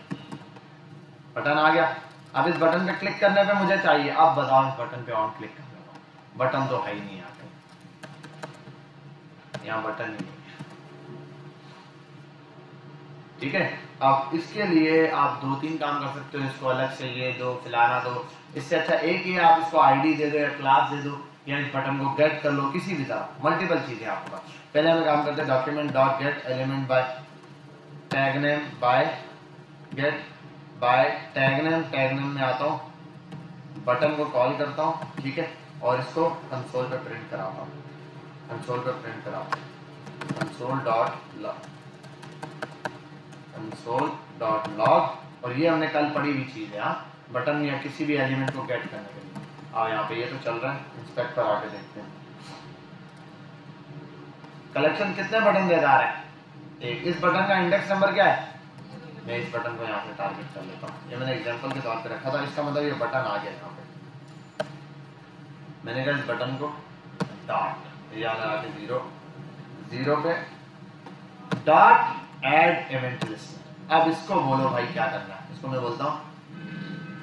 बटन आ गया। अब इस बटन पे क्लिक करने पे मुझे चाहिए, अब बताओ इस बटन पे ऑन क्लिक करने का, बटन तो है ही नहीं, यहाँ बटन नहीं है, ठीक है। अब इसके लिए आप 2-3 काम कर सकते हो, इसको अलग से ये दो, फलाना दो, इससे अच्छा एक ही आप इसको आईडी दे दो या क्लास दे दो, या इस बटन को गेट कर लो, किसी भी तरह मल्टीपल चीजें आपके पास। पहले हमें काम करते हैं document dot get element by tag name, by get by tag name में आता हूँ, बटन को कॉल करता हूँ, ठीक है, और इसको कंसोल पे प्रिंट कराता हूँ, कंसोल पे प्रिंट कराता हूँ कंसोल डॉट लॉग, और ये हमने कल पढ़ी हुई चीज़ है, हाँ, बटन या किसी भी एलिमेंट को गेट करने के लिए। और यहाँ पे ये तो चल रहा है, इंस्पेक्ट पर आके देखते हैं कलेक्शन कितने बटन दे रहा है, एक। इस बटन का इंडेक्स नंबर क्या है, मैं इस बटन को यहाँ पे टारगेट कर लेता हूँ, ये मैंने एग्जांपल के तौर पे रखा था, इसका मतलब ये बटन आ गया यहाँ पे। मैंने कहा इस बटन को डॉट यहाँ लगा के 0 पे डॉट ऐड इवेंट लिस्ट। अब इसको बोलो भाई क्या करना है, इसको मैं बोलता हूँ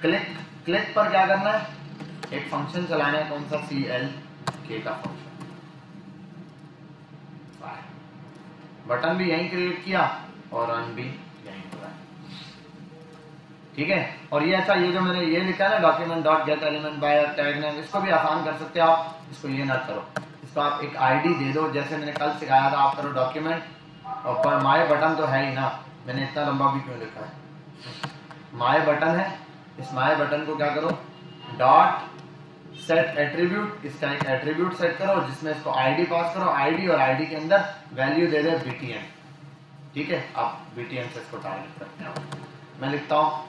क्लिक पर क्या करना है, एक फंक्शन चलाना है, कौन सा, CLK का फंक्शन। बटन भी यहीं क्रिएट किया और रन भी यहीं हो रहा है, ठीक है। और ये अच्छा, ये जो मैंने ये लिखा है ना document dot get element by tag name, इसको भी आसान कर सकते हो आप, इसको ये ना करो, इसको आप एक आईडी दे दो, जैसे मैंने कल सिखाया था, आप करो डॉक्यूमेंट और पर माय बटन तो है ही ना, मैंने इतना लंबा भी क्यों लिखा है, माय बटन है, इस माय बटन को क्या करो, डॉट सेट एट्रीब्यूट, इसका एक एट्रीब्यूट सेट करो जिसमें इसको आईडी पास करो, आईडी और आईडी के अंदर वैल्यू दे दे btn, ठीक है। आप btn से इसको टारगेट करते हैं, मैं लिखता हूँ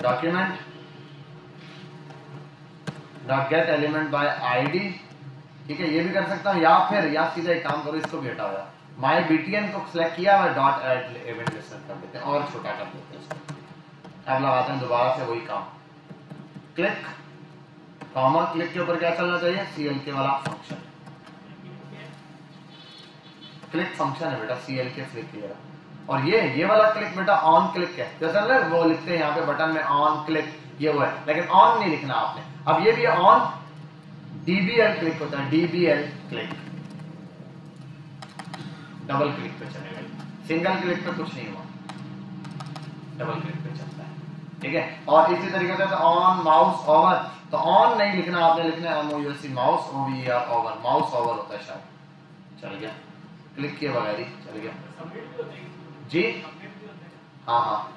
document dot get element by ID, ठीक है, ये भी कर सकता हूँ, या फिर या सीधा एक काम करो, इसको भी हटा हुआ माई btn को सिलेक्ट किया हुआ, डॉट ऐड इवेंट लिस्ट कर देते हैं और छोटा कर देते हैं इसको। अब लगाते हैं दोबारा से वही काम, क्लिक कॉमा, क्लिक के ऊपर क्या चलना चाहिए, CLK वाला फंक्शन, क्लिक फंक्शन है बेटा, CLK क्लिक किया, और ये वाला क्लिक बेटा ऑन क्लिक है, जैसे वो लिखते हैं यहाँ पे बटन में ऑन क्लिक, ये वो है, लेकिन ऑन नहीं लिखना आपने। अब ये भी ऑन DBL क्लिक होता है, DBL क्लिक, डबल क्लिक पे चलेगा, सिंगल क्लिक पे कुछ नहीं हुआ, डबल क्लिक पे चलता है, ठीक है। और इसी तरीके से ऑन माउस ओवर, तो ऑन नहीं लिखना आपने, लिखना है MOUS mouse OVER over, mouse over होता है शायद, चल गया, क्लिक किए बगैर ही चल गया जी, हाँ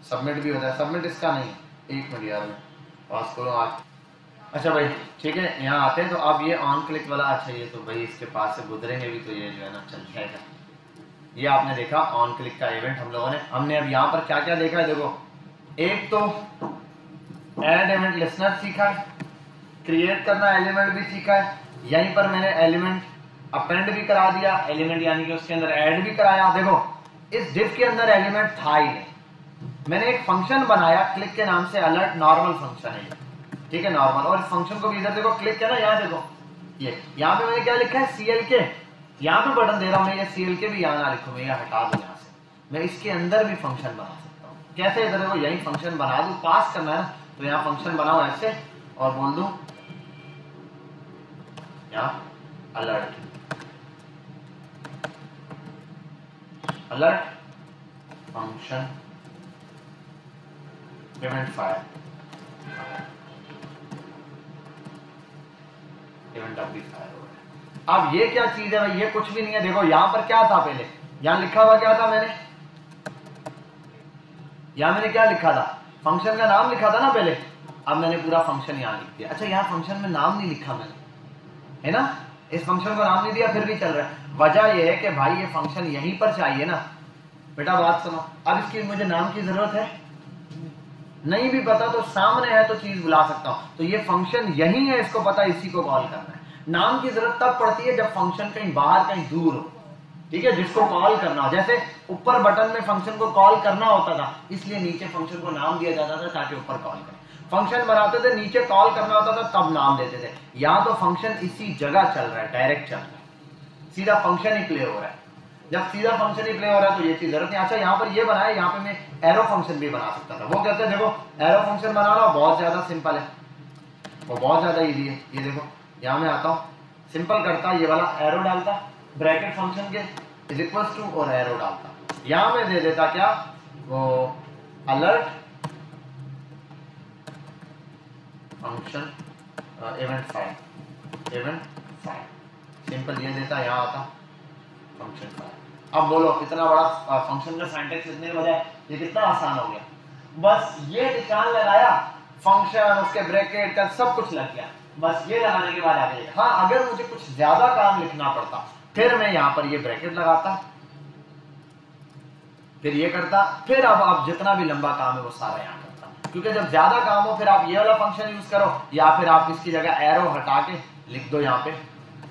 सबमिट भी होता है, सबमिट इसका नहीं, एक मिनट यार मैं पास करो आज, अच्छा भाई ठीक है, यहाँ आते हैं तो अब ये ऑन क्लिक वाला, अच्छा ये तो भाई इसके पास से गुजरेंगे भी तो ये जो है ना चल जाएगा। ये आपने देखा ऑन क्लिक का इवेंट हम लोगों ने, हमने अब यहाँ पर क्या क्या देखा है, देखो एक तो ऐड इवेंट लिस्नर सीखा है, क्रिएट करना एलिमेंट भी सीखा है, यहीं पर मैंने एलिमेंट अपेंड भी करा दिया, एलिमेंट यानी कि उसके अंदर ऐड भी कराया। देखो इस डिफ के अंदर एलिमेंट था ही नहीं, मैंने एक फंक्शन बनाया क्लिक के नाम से, अलर्ट नॉर्मल फंक्शन है ये, ठीक है नॉर्मल, और इस फंक्शन को भी इधर देखो क्लिक है ना, यहाँ देखो ये यहाँ पे मैंने क्या लिखा है CLK, यहाँ पे बटन दे रहा हूँ मैं, ये CLK भी यहाँ ना लिखूँ, मैं ये हटा दूँ यहाँ से, मैं इसके अंदर भी फंक्शन बना सकता हूँ। कैसे? इधर देखो यही फंक्शन बना दूँ, पास करना है ना, तो यहाँ फंक्शन बनाओ ऐसे और बोल दूँ यहाँ alert function event fire event अब भी फायर हो रहा है। अब ये क्या चीज है भाई? ये कुछ भी नहीं है। देखो यहाँ पर क्या था पहले, यहाँ लिखा हुआ क्या था मैंने, यहाँ मैंने क्या लिखा था? फंक्शन का नाम लिखा था ना पहले। अब मैंने पूरा फंक्शन यहाँ लिख दिया। अच्छा यहाँ फंक्शन में नाम नहीं लिखा मैंने, है ना, इस फंक्शन को नाम नहीं दिया फिर भी चल रहा है। वजह यह है कि भाई ये फंक्शन यहीं पर चाहिए ना। बेटा बात सुनो, अब इसकी मुझे नाम की जरूरत है नहीं, भी पता तो सामने है तो चीज बुला सकता हूं। तो ये फंक्शन यही है, इसको पता है, इसी को कॉल करना है। नाम की जरूरत तब पड़ती है जब फंक्शन कहीं बाहर कहीं दूर हो, ठीक है, जिसको कॉल करना हो। जैसे ऊपर बटन में फंक्शन को कॉल करना होता था, इसलिए नीचे फंक्शन को नाम दिया जाता था ताकि ऊपर कॉल करें। फंक्शन बनाते थे, नीचे कॉल करना होता था तब नाम देते थे। यहाँ तो फंक्शन इसी जगह चल रहा है, डायरेक्ट चल रहा है, सीधा फंक्शन ही प्ले हो रहा है। जब सीधा फंक्शन ही प्ले हो रहा है तो ये चीज जरूरत नहीं। अच्छा यहाँ पर ये बनाया, यहाँ पे मैं एरो फंक्शन भी बना सकता था। वो कहते हैं देखो एरो फंक्शन बनाना बहुत ज्यादा सिंपल है, वो बहुत ज्यादा इजी है। ये देखो यहाँ मैं आता हूँ, सिंपल करता, ये वाला एरो डालता, ब्रैकेट फंक्शन के इज इक्वल टू और एरो डालता। यहाँ मैं दे देता क्या, वो alert function event file, simple ये देता, यहाँ आता फंक्शन फाइल। अब बोलो इतना बड़ा फंक्शन का सिंटैक्स लिखने के बजाय ये कितना आसान हो गया। बस ये निशान लगाया, फंक्शन उसके ब्रैकेट का सब कुछ लग गया। बस ये लगाने के बाद आ गया। हाँ अगर मुझे कुछ ज्यादा काम लिखना पड़ता फिर मैं यहाँ पर ये ब्रैकेट लगाता, फिर ये करता, फिर अब जितना भी लंबा काम है वो सारा यहाँ करता। क्योंकि जब ज्यादा काम हो फिर आप ये वाला फंक्शन यूज करो, या फिर आप इसकी जगह एरो हटा के लिख दो यहाँ पे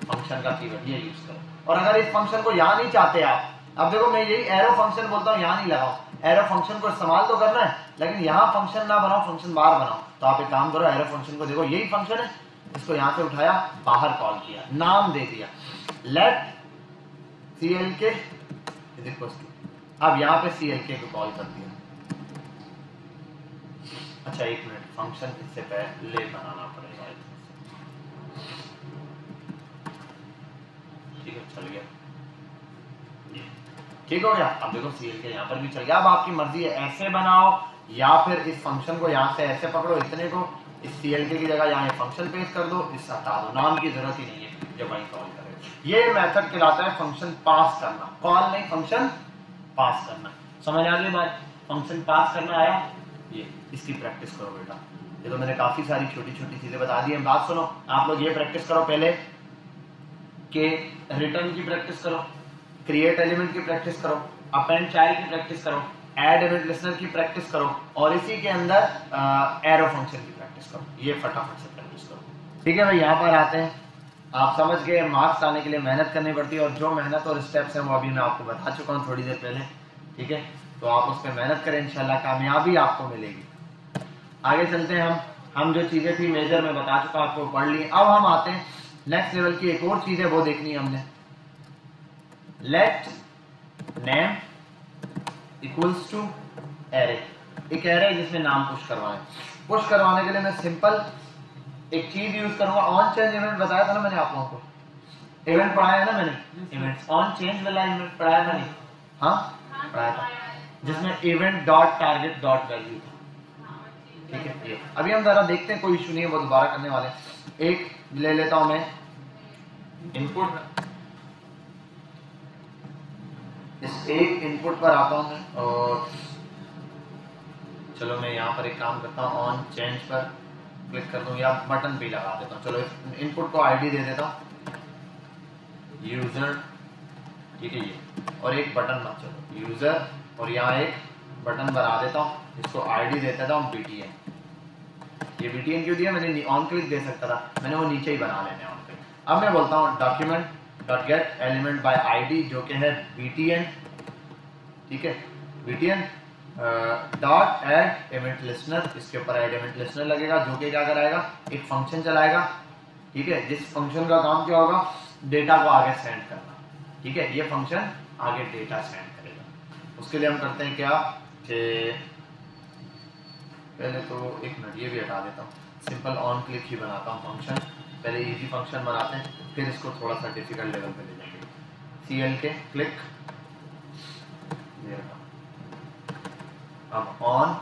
फंक्शन का कीवर्ड, ये यूज करो। और अगर इस फंक्शन को यहाँ नहीं चाहते आप, अब देखो मैं यही एरो फंक्शन बोलता हूँ, यहाँ नहीं लगाओ। एरो फंक्शन को इस्तेमाल तो करना है लेकिन यहाँ फंक्शन ना बनाओ, फंक्शन बाहर बनाओ। तो आप एक काम करो, एरो फंक्शन को देखो यही फंक्शन है, इसको यहाँ से उठाया, बाहर कॉल किया, नाम दे दिया let CLK is equal to, अब यहाँ पे CLK को कॉल कर दिया। अच्छा एक मिनट, फंक्शन इससे पहले बनाना पड़ेगा, ठीक है चल गया, ठीक हो गया। अब देखो CLK यहाँ पर भी चल गया। अब आपकी मर्जी है, ऐसे बनाओ या फिर इस फंक्शन को यहाँ से ऐसे पकड़ो, इतने को इस CLK की जगह यहाँ फंक्शन पेश कर दो, इस हटा दो, नाम की जरूरत ही नहीं है जब वही कॉल करे। ये मेथड कहलाता है फंक्शन पास करना, कॉल नहीं फंक्शन पास करना। समझ आ गई बात? फंक्शन पास करना आया, ये इसकी प्रैक्टिस करो बेटा। ये तो मैंने काफी सारी छोटी छोटी चीजें बता दी है। बात सुनो, आप लोग ये प्रैक्टिस करो पहले कि रिटर्न की प्रैक्टिस करो, क्रिएट एलिमेंट की प्रैक्टिस करो, अपेंड चाइल्ड की प्रैक्टिस करो, ऐड इवेंट लिस्टनर की प्रैक्टिस करो, और इसी के अंदर एरो फंक्शन की प्रैक्टिस करो। ये फटाफट से प्रैक्टिस करो, ठीक है भाई। यहाँ पर आते हैं, आप समझ गए मार्क्स आने के लिए मेहनत करनी पड़ती है, और जो मेहनत और स्टेप्स हैं वो अभी मैं आपको बता चुका हूँ थोड़ी देर पहले, ठीक है। तो आप उस पर मेहनत करें, इंशाल्लाह कामयाबी आपको मिलेगी। आगे चलते हैं, हम जो चीज़ें थी मेजर में बता चुका आपको, पढ़ ली। अब हम आते हैं नेक्स्ट लेवल की, एक और चीज़ है वो देखनी है हमने। Let name equals to array, एक एरे जिसमें नाम पुश करवाएं। पुश करवाने के लिए मैं सिंपल एक चीज यूज करूंगा, ऑन चेंज इवेंट बताया था ना मैंने आप लोगों को, इवेंट पढ़ाया है ना मैंने, इवेंट्स ऑन चेंज वाला इवेंट पढ़ाया था नहीं? हाँ पढ़ाया था, जिसमें event dot target dot value था, ठीक है। ये अभी हम जरा देखते हैं, कोई इशू नहीं है, वो दोबारा करने वाले। एक ले लेता हूं मैं इनपुट, इस एक इनपुट पर आता हूं मैं, और चलो मैं यहाँ पर एक काम करता हूँ, ऑन चेंज पर क्लिक कर दूं या बटन भी लगा देता हूँ। चलो इनपुट को आईडी दे देता हूँ यूजर, ठीक है ये, और एक बटन मत, चलो यूजर, और यहाँ एक बटन बना देता हूँ, इसको आईडी दे देता हूँ BTN। ये BTN क्यों दिया मैंने? ऑन क्लिक दे सकता था, मैंने वो नीचे ही बना लेने ऑन क्लिक। अब मैं बोलता हूँ document dot get element bye ID, जो कि है BTN, ठीक है, BTN dot add event listener, इसके ऊपर ऐड इवेंट लिस्टनर लगेगा, जो कि क्या कराएगा, एक फंक्शन चलाएगा, ठीक है, जिस फंक्शन का काम क्या होगा, डेटा को आगे सेंड करना, ठीक है, ये फंक्शन आगे डेटा सेंड करेगा। उसके लिए हम करते हैं क्या कि पहले तो एक मिनट ये भी हटा देता हूँ, सिंपल ऑन क्लिक ही बनाता हूँ फंक्शन। पहले इजी फंक्शन बनाते हैं, फिर इसको थोड़ा सा डिफिकल्ट लेवल पे ले जाएंगे। CL के क्लिक, अब on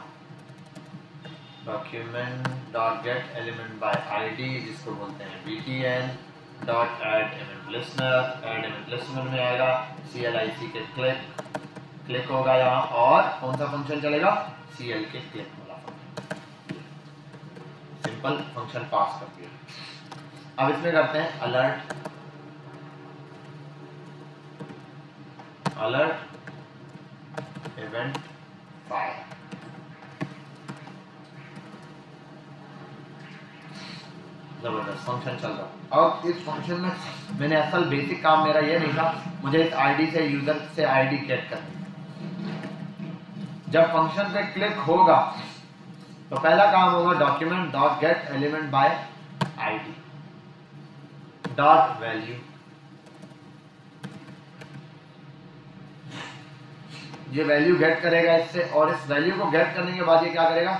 document dot get element by ID, जिसको बोलते हैं btn dot add element listener, add element listener में आएगा CLIC के क्लिक होगा यहाँ, और कौन सा फंक्शन चलेगा, CL के क्लिक वाला फंक्शन। सिंपल फंक्शन पास कर दिया। अब इसमें करते हैं अलर्ट इवेंट फायर। जबरदस्त फंक्शन चल रहा। अब इस फंक्शन में मैंने असल बेसिक काम मेरा ये नहीं था, मुझे इस आईडी से यूजर से आईडी गेट करनी। जब फंक्शन पे क्लिक होगा तो पहला काम होगा document dot get element by ID dot value. ये वैल्यू गेट करेगा इससे, और इस वैल्यू को गेट करने के बाद ये क्या करेगा,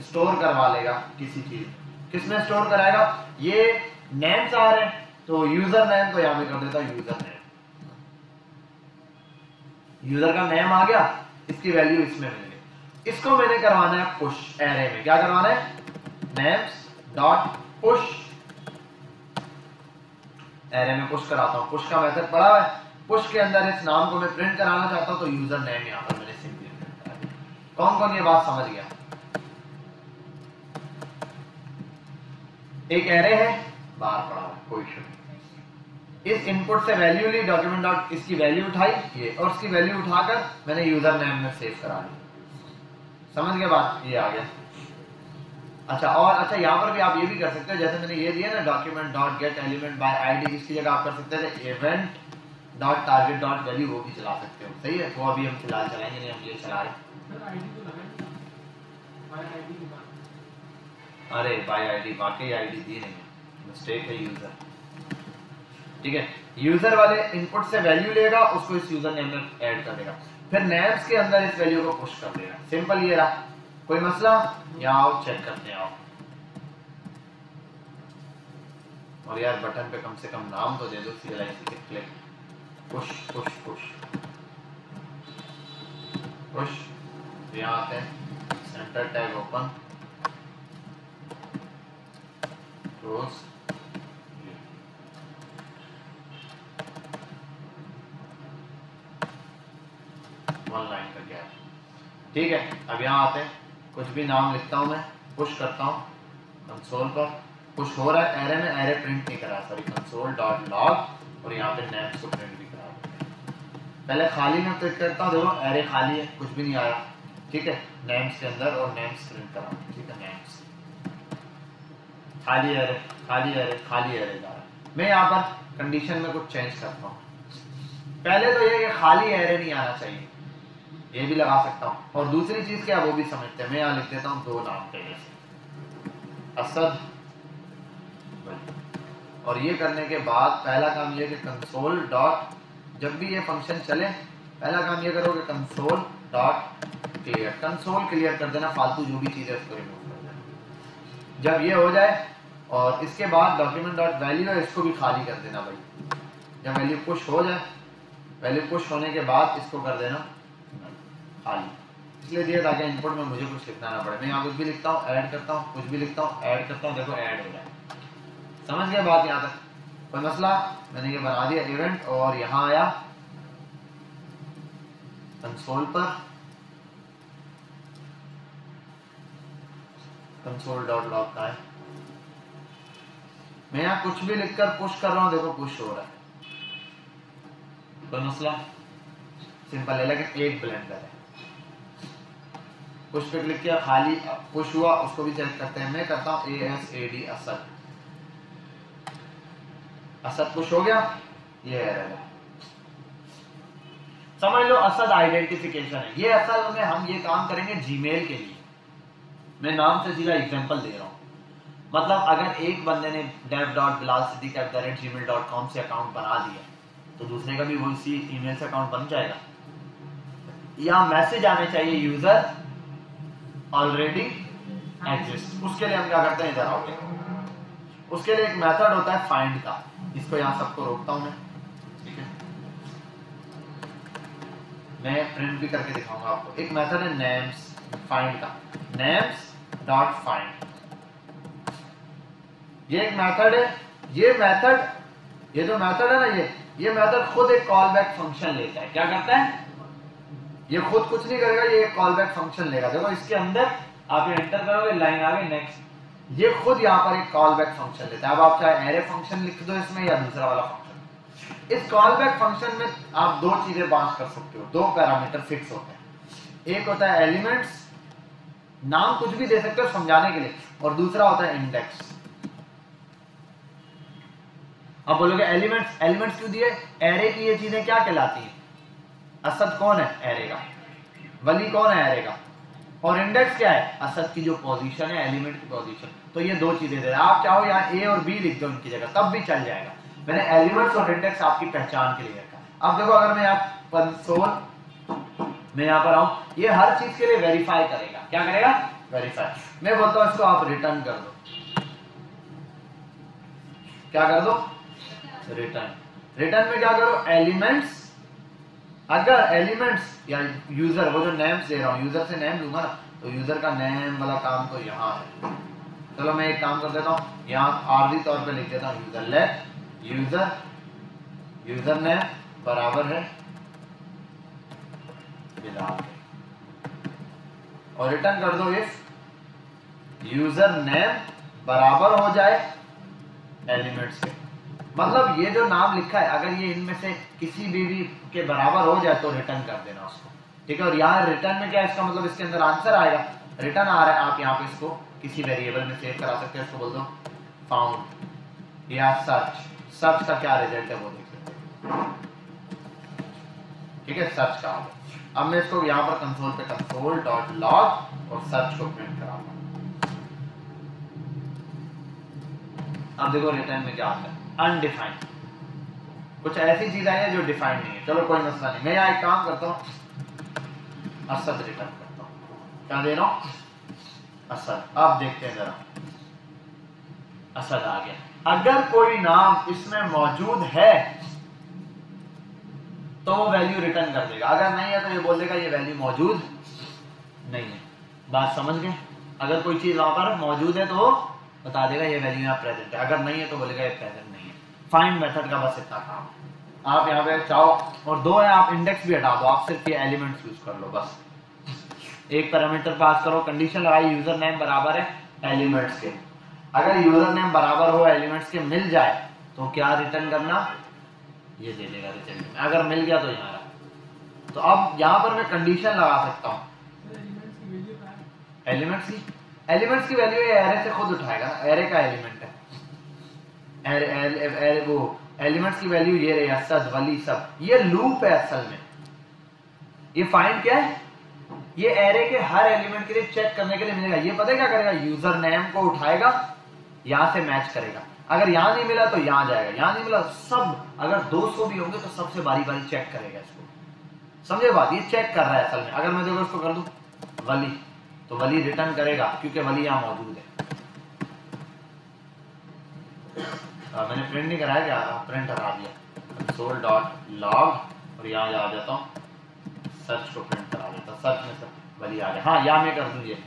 स्टोर करवा लेगा किसी चीज। किसमें स्टोर कराएगा, ये नेम्स आ रहे हैं तो यूजर नेम को यहां पे कर देता यूजर नेम। यूजर का नेम आ गया, इसकी वैल्यू इसमें मिल गई। इसको मैंने करवाना है पुश एरे में। क्या करवाना है, नेम्स डॉट पुश, एरे में पुश कराता हूं। पुश का मेथड पड़ा है, पुश के अंदर इस नाम को मैं प्रिंट कराना चाहता हूं तो यूजर नेम यहां पर मैंने सिंपली प्रिंट करा दिया। कौन कौन ये बात समझ गया। एक एरे है बाहर पड़ा हुआ, कोई इशू नहीं। इस इनपुट से वैल्यू ली, डॉक्यूमेंट डॉट इसकी वैल्यू उठाई ये, और इसकी वैल्यू उठाकर मैंने यूजर नेम में सेव करा ली। समझ गए बात, ये आ गया। अच्छा, और अच्छा यहाँ पर भी आप ये भी कर सकते हो, जैसे मैंने ये दिया ना document dot get element by ID, इसकी जगह आप कर सकते थे event dot target dot value, वो भी चला सकते हो। सही है, वो अभी हम फिलहाल चलाएंगे नहीं, हम ये चला रहे। अरे बाय आईडी, वाकई आईडी दी नहीं है, मिस्टेक है यूजर। ठीक है, यूजर वाले इनपुट से वैल्यू लेगा, उसको इस यूजर नेम में ऐड कर देगा, फिर नेम्स के अंदर इस वैल्यू को पुश कर देगा। सिंपल ये रहा, कोई मसला। यहाँ आओ चेक करते हैं, आओ। और यार बटन पे कम से कम नाम तो दे दो, CLIC के click, push push push push. यहाँ आते हैं, centre tag open, close, one line का गैप। ठीक है, अब यहाँ आते हैं, कुछ भी नाम लिखता हूँ मैं, पुश करता हूँ कंसोल पर, पुश हो रहा है एरे में, एरे प्रिंट नहीं करा, सॉरी कंसोल डॉट लॉग, और यहाँ पे नेम्स को प्रिंट भी करा। पहले खाली में क्लिक करता हूँ, देखो एरे खाली है, कुछ भी नहीं आया। ठीक है, नेम्स के अंदर और नेम्स प्रिंट करा। ठीक है, नेम्स खाली एरे खाली एरे खाली एरे जा रहा है। मैं यहाँ पर कंडीशन में कुछ चेंज करता हूँ। पहले तो ये कि खाली एरे नहीं आना चाहिए, ये भी लगा सकता हूँ। और दूसरी चीज क्या, वो भी समझते हैं। मैं यहाँ लिख देता हूँ दो नाम पहले से, असद। और ये करने के बाद पहला काम ये कि कंसोल डॉट, जब भी ये फंक्शन चले पहला काम ये करोगे console dot clear, console clear कर देना, फालतू जो भी चीज़ है उसको रिमूव कर देना। जब ये हो जाए और इसके बाद डॉक्यूमेंट डॉट वैल्यू है, इसको भी खाली कर देना भाई। जब वैल्यू पुश हो जाए, वैल्यू पुश होने के बाद इसको कर देना खाली, इसलिए दिया ताकि इनपुट में मुझे कुछ लिखना ना पड़े। मैं यहाँ कुछ भी लिखता हूँ, ऐड करता हूँ, कुछ भी लिखता हूँ, ऐड करता हूँ, देखो ऐड हो जाए। समझ गया बात यहाँ तक, कोई मसला। मैंने ये बना दिया इवेंट, और यहाँ आया कंसोल पर, कंसोल डॉट लॉग का है। मैं यहाँ कुछ भी लिखकर पुश कर रहा हूँ, देखो पुश हो रहा है, कोई मसला। सिंपल है, लेकिन एक ब्लेंडर है। पुश पे क्लिक किया, खाली पुश हुआ, उसको भी चेक करते हैं। मैं करता हूँ ASAD असद, असद पुश हो गया, ये एरर है। समझ लो असद आइडेंटिफिकेशन है। ये असल में हम ये काम करेंगे जीमेल के लिए। मैं नाम से सीधा एग्जांपल दे रहा हूँ। मतलब अगर एक बंदे ने dev.bilalsiddiq@gmail.com से अकाउंट बना दिया, तो दूसरे का भी वो इसी ईमेल से अकाउंट बन जाएगा। या मैसेज आने चाहिए यूजर ऑलरेडी एग्जिस्ट। उसके लिए हम क्या करते हैं, इधर आओ देखो, उसके लिए एक मेथड होता है फाइंड का। इसको यहाँ सबको रोकता हूं मैं, ठीक है, मैं प्रिंट भी करके दिखाऊंगा आपको। एक मेथड है नेम्स फाइंड का, नेम्स डॉट फाइंड, ये एक मेथड है। ये जो मेथड है ना, ये मेथड खुद एक कॉल बैक फंक्शन लेता है। क्या करता है, ये खुद कुछ नहीं करेगा, ये एक कॉल बैक फंक्शन लेगा। देखो इसके अंदर आप ये एंटर करोगे, लाइन आ गई नेक्स्ट, ये खुद यहाँ पर एक कॉल बैक फंक्शन लेता है। अब आप चाहे एरे फंक्शन लिख दो इसमें या दूसरा वाला फंक्शन। इस कॉल बैक फंक्शन में आप दो चीजें बांट कर सकते हो, दो पैरामीटर फिक्स होते हैं। एक होता है एलिमेंट्स, नाम कुछ भी दे सकते हो समझाने के लिए, और दूसरा होता है इंडेक्स। अब बोलोगे एलिमेंट्स, एलिमेंट्स क्यों दिए, एरे की ये चीजें क्या कहलाती हैं, असद कौन है एरे का, वली कौन है एरे का, और इंडेक्स क्या है, असद की जो पोजीशन है, एलिमेंट की पोजीशन। तो ये दो चीजें दे, आप चाहो यहाँ ए और बी लिख दो इनकी जगह, तब भी चल जाएगा। मैंने एलिमेंट्स और इंडेक्स आपकी पहचान के लिए रखा। अब देखो अगर मैं यहाँ कंसोल में यहाँ पर आऊं, ये हर चीज के लिए वेरीफाई करेगा। क्या करेगा, वेरीफाई। मैं बोलता हूं इसको आप रिटर्न कर दो, क्या कर दो, रिटर्न। रिटर्न में क्या करो, एलिमेंट्स, अगर एलिमेंट्स या यूजर, वो जो नेम्स दे रहा हूं, यूजर से नेम लूंगा ना, तो यूजर का नेम वाला काम तो यहाँ है। चलो मैं एक काम कर देता हूँ, यहाँ आर्जी तौर पे लिख देता हूँ यूजर, लेट यूजर नेम बराबर है बिलाल, और रिटर्न कर दो इफ यूजर नेम बराबर हो जाए एलिमेंट्स के। मतलब ये जो नाम लिखा है, अगर ये इनमें से किसी भी के बराबर हो जाए तो रिटर्न कर देना उसको, ठीक है। और यहाँ रिटर्न में क्या है, इसका मतलब इसके अंदर आंसर आएगा, रिटर्न आ रहा है। आप यहाँ पे इसको किसी वेरिएबल में सेव करा सकते हैं, इसको बोल दो फाउंड या सर्च का क्या रिजल्ट है वो देख सकते हैं, ठीक है, सर्च का आ गया। अब मैं इसको यहाँ पर कंसोल पे कंसोल डॉट लॉग और सर्च को प्रिंट कराऊंगा। अब देखो रिटर्न में क्या आता है, अनडिफाइंड। कुछ ऐसी चीज आई है जो डिफाइंड नहीं है, चलो कोई मसला नहीं। मैं यहाँ एक काम करता हूँ, असद रिटर्न करता हूँ। क्या दे रहा हूँ, असद। अब देखते हैं जरा, असद आ गया। अगर कोई नाम इसमें मौजूद है तो वो वैल्यू रिटर्न कर देगा, अगर नहीं है तो ये बोल देगा ये वैल्यू मौजूद नहीं है। बात समझ गए, अगर कोई चीज वहां पर मौजूद है तो बता देगा ये वैल्यू यहाँ प्रेजेंट है, अगर नहीं है तो बोलेगा ये प्रेजेंट नहीं है। फाइंड मेथड का बस इतना काम। आप यहाँ पे चाहो, और दो है, आप इंडेक्स भी हटा दो, आप सिर्फ ये एलिमेंट्स यूज कर लो बस। एक पैरामीटर पास करो, कंडीशन लगाई यूजर नेम बराबर है एलिमेंट्स के। अगर यूजर नेम बराबर हो एलिमेंट्स के, मिल जाए तो क्या रिटर्न करना, ये दे देगा रिटर्न में। अगर मिल गया तो यहाँ रहा। तो अब यहाँ पर मैं कंडीशन लगा सकता हूँ, एलिमेंट्स की वैल्यू ये एरे से खुद उठाएगा, एरे का एलिमेंट है। वो एलिमेंट्स की वैल्यू ये रही, असद वली सब, ये लूप है असल में। ये फाइंड क्या है, ये एरे के हर एलिमेंट के लिए चेक करने के लिए मिलेगा। ये पता है क्या करेगा, यूजर नेम को उठाएगा, यहां से मैच करेगा। अगर यहां नहीं मिला तो यहां जाएगा, यहां नहीं मिला सब, अगर 200 भी होंगे तो सबसे बारी बारी चेक करेगा इसको। समझे बात, ये चेक कर रहा है असल में। अगर मैं देखो इसको कर दूं वली, तो वली रिटर्न करेगा क्योंकि वली यहां मौजूद है। मैंने प्रिंट नहीं कराया, क्या प्रिंट हटा दिया, कंसोल डॉट लॉग, और यहाँ आ जाता हूँ, सर्च को प्रिंट करा देता, सर्च में सब वली आ गया। हाँ, या मैं कर दूं ये,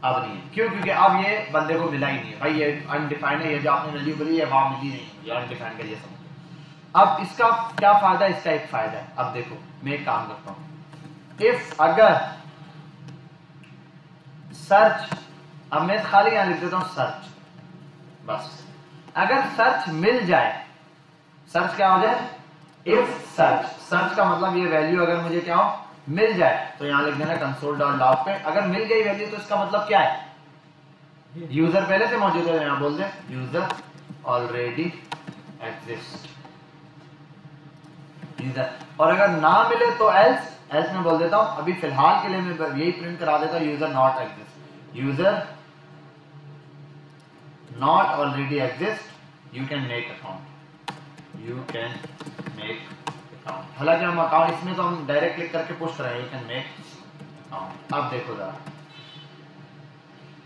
अब नहीं है, क्यों, क्योंकि अब ये बंदे को मिला ही नहीं है भाई, ये अनडिफाइंड है। ये जो आपने वैल्यू बोली है वहां मिली नहीं, ये अनडिफाइंड का ये समझ। अब इसका क्या फायदा है, इसका एक फायदा है। अब देखो मैं एक काम करता हूँ, इफ अगर सर्च, अब मैं खाली यहां लिख देता हूं सर्च बस। अगर सर्च मिल जाए, सर्च क्या हो जाए, इफ सर्च का मतलब ये वैल्यू अगर मुझे क्या हो मिल जाए, तो यहां लिख देना कंसोल डॉट लॉग पे। अगर मिल गई वैल्यू तो इसका मतलब क्या है, यूजर पहले से मौजूद है, यहां बोल दे यूजर ऑलरेडी एग्जिस्ट यूजर। और अगर ना मिले तो एल्स में बोल देता हूं, अभी फिलहाल के लिए मैं यही प्रिंट करा देता हूं, user not exist, user not already exist, you can make account. You can make account. हालांकि हम अकाउंट इसमें तो हम डायरेक्ट क्लिक करके पुश कर रहे हैं, यू कैन मेक अकाउंट। अब देखो जरा,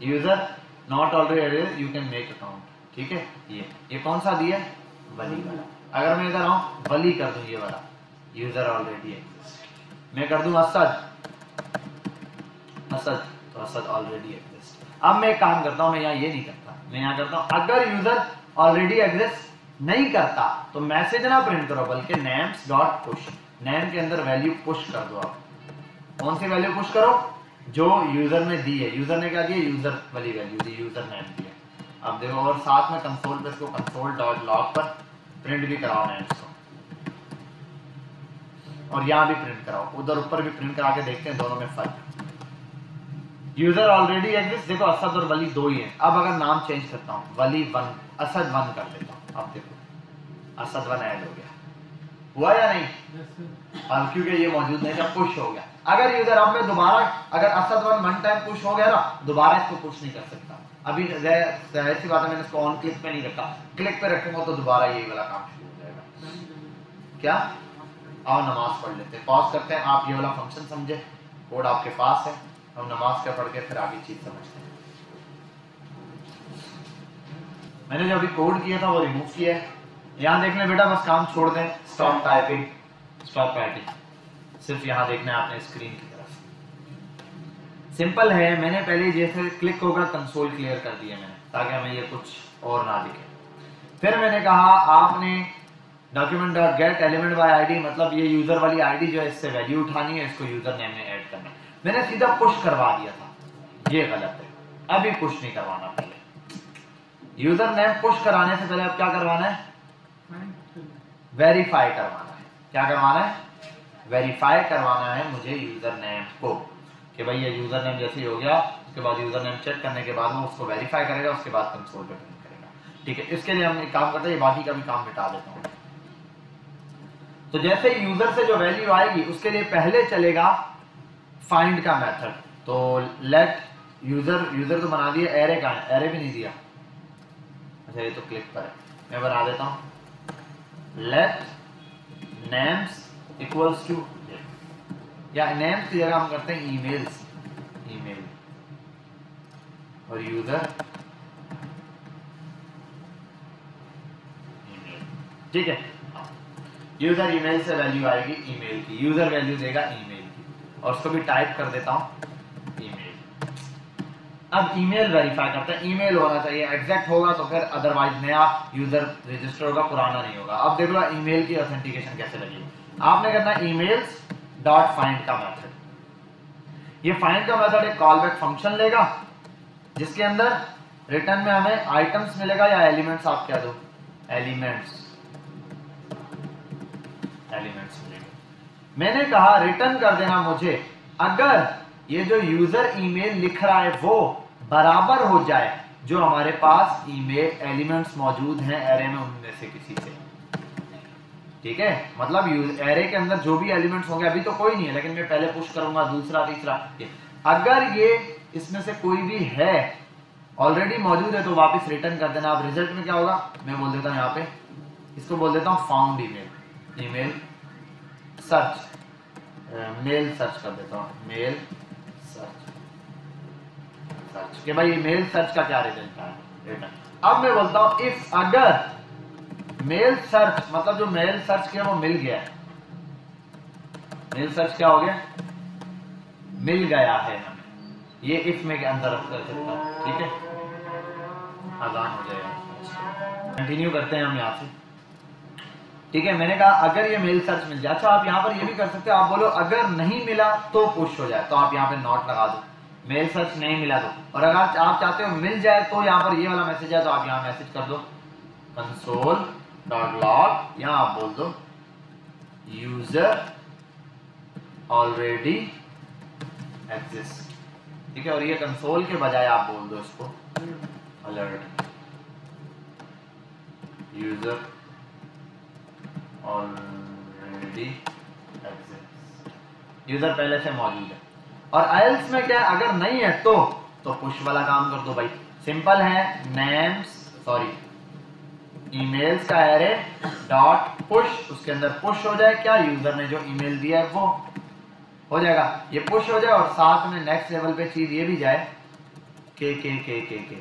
user not already you can make account, ठीक है। ये कौन सा दिया है, वली वाला। अगर मैं इधर आऊं वली कर दूं, ये वाला यूजर ऑलरेडी एग्जिस्ट, मैं कर दूं असद, असद तो असद ऑलरेडी एग्जिस्ट। अब मैं एक काम करता हूं, मैं यहाँ ये नहीं करता, मैं यहाँ करता हूं अगर यूजर ऑलरेडी एग्जिस्ट नहीं करता तो मैसेज ना प्रिंट करो, बल्कि नेम्स डॉट पुश, नेम के अंदर वैल्यू पुश कर दो। आप कौन सी वैल्यू पुश करो, जो यूजर ने दी है। यूजर ने क्या दिया, यूजर वाली वैल्यू दी, यूजर नेम दिया। अब देखो, और साथ में कंसोल पे इसको कंसोल डॉट लॉग पर प्रिंट भी कराओ नेम्स को, और यहाँ भी प्रिंट कराओ, उधर ऊपर भी प्रिंट करा के देखते हैं दोनों में फर्क। यूजर ऑलरेडी एग्जिस्ट, देखो असद और वली दो ही है। अब अगर नाम चेंज करता हूँ, वली 1 असद 1 कर देता हूँ, अब देखो असद 1 ऐड हो गया, हुआ या नहीं? अब क्योंकि ये मौजूद नहीं था, पुश हो गया। अगर यूजर, अब मैं दोबारा, अगर असद 1 टाइम पुश हो गया ना, दोबारा इसको पुश नहीं कर सकता। अभी जाहिर सी बात है, मैंने इसको ऑन क्लिक पे नहीं रखा, क्लिक पे रखूंगा तो दोबारा यही वाला काम शुरू हो जाएगा। क्या? आओ नमाज पढ़ लेते हैं, पॉज करते हैं। आप ये वाला फंक्शन समझे, कोड आपके पास है, हम नमाज का पढ़ के फिर आगे चीज समझते हैं। मैंने जो अभी कोड किया था वो रिमूव किया है। यहाँ देख लें बेटा, बस काम छोड़ दें, स्टॉप टाइपिंग, स्टॉप राइटिंग, सिर्फ यहाँ देखना है आपने स्क्रीन की तरफ। सिंपल है, मैंने पहले जैसे क्लिक होगा कंसोल क्लियर कर दिया मैंने, ताकि हमें ये कुछ और ना दिखे। फिर मैंने कहा आपने document dot get element by ID, मतलब ये यूजर वाली आईडी जो है, इससे वैल्यू उठानी है, इसको यूजर नेम में ऐड करना है। मैंने सीधा पुश करवा दिया था, ये गलत है, अभी पुश नहीं करवाना। पहले यूजर नेम पुश कराने से पहले अब क्या करवाना है, वेरीफाई करवाना है। क्या करवाना है, वेरीफाई करवाना है मुझे यूजर नेम को, कि भाई ये यूजर नेम जैसे ही हो गया, उसके बाद यूजर नेम चेक करने के बाद वो उसको वेरीफाई करेगा, उसके बाद कंसोल पे प्रिंट करेगा। ठीक है, इसके लिए हम एक काम करते हैं, बाकी का भी काम मिटा देता हूँ। तो जैसे यूजर से जो वैल्यू आएगी उसके लिए पहले चलेगा फाइंड का मेथड। तो लेट यूजर, यूजर तो बना दिया, एरे का है, एरे भी नहीं दिया। अच्छा ये तो क्लिक पर है, मैं बना देता हूँ, लेट नेम्स इक्वल्स टू, या नेम्स की जगह हम करते हैं ईमेल्स, ईमेल, और यूजर ईमेल। ठीक है, यूजर ईमेल से वैल्यू आएगी ईमेल की, यूजर वैल्यू देगा ईमेल की, और उसको भी टाइप कर देता हूं ईमेल। अब ईमेल वेरीफाई करते हैं, ईमेल होना चाहिए, एग्जैक्ट होगा तो फिर, अदरवाइज नया यूजर रजिस्टर होगा, पुराना नहीं होगा। अब देखो ईमेल की ऑथेंटिकेशन कैसे लगेगी। आपने करना ईमेल्स डॉट फाइंड का मेथड। ये फाइंड का मेथड एक कॉल बैक फंक्शन लेगा, जिसके अंदर रिटर्न में हमें आइटम्स मिलेगा, या एलिमेंट्स आप कह दो, एलिमेंट्स मिलेगा। मैंने कहा रिटर्न कर देना मुझे अगर ये जो यूजर ईमेल लिख रहा है वो बराबर हो जाए जो हमारे पास ईमेल एलिमेंट्स मौजूद हैं एरे में, उनमें से किसी से। ठीक है, मतलब एरे के अंदर जो भी एलिमेंट्स होंगे, अभी तो कोई नहीं है, लेकिन मैं पहले पुश करूंगा दूसरा तीसरा, अगर ये इसमें से कोई भी है, ऑलरेडी मौजूद है, तो वापस रिटर्न कर देना। अब रिजल्ट में क्या होगा, मैं बोल देता हूं यहाँ पे, इसको बोल देता हूँ found email, email search, mail search कर देता हूँ, मेल सर्च, कि भाई मेल सर्च का क्या रिजल्ट है, रिटर्न। अब मैं बोलता हूँ इफ, अगर मेल सर्च, मतलब जो मेल सर्च किया वो मिल गया है, मेल सर्च क्या हो गया, मिल गया है हमें, ये इफ में के अंदर रख कर सकता हूं। ठीक है, आसान हो जाएगा। कंटिन्यू करते हैं हम यहाँ से। ठीक है, मैंने कहा अगर ये मेल सर्च मिल जाए। अच्छा, आप यहाँ पर ये भी कर सकते हो, आप बोलो अगर नहीं मिला तो पुश हो जाए, तो आप यहाँ पे नॉट लगा दो, मेल सर्च नहीं मिला तो। और अगर आप चाहते हो मिल जाए, तो यहाँ पर ये वाला मैसेज है, तो आप यहाँ मैसेज कर दो कंसोल डॉट लॉग, यहाँ आप बोल दो यूजर ऑलरेडी एग्जिस्ट। ठीक है, और ये कंसोल के बजाय आप बोल दो इसको alert, user already exist, user पहले से मौजूद है। और एल्स में क्या, अगर नहीं है तो पुश वाला काम कर दो भाई, सिंपल है, नेम्स, सॉरी ईमेल्स का एरे डॉट पुश, उसके अंदर पुश हो जाए क्या, यूजर ने जो ईमेल दिया है वो हो जाएगा, ये पुश हो जाए और साथ में नेक्स्ट लेवल पे चीज ये भी जाए के।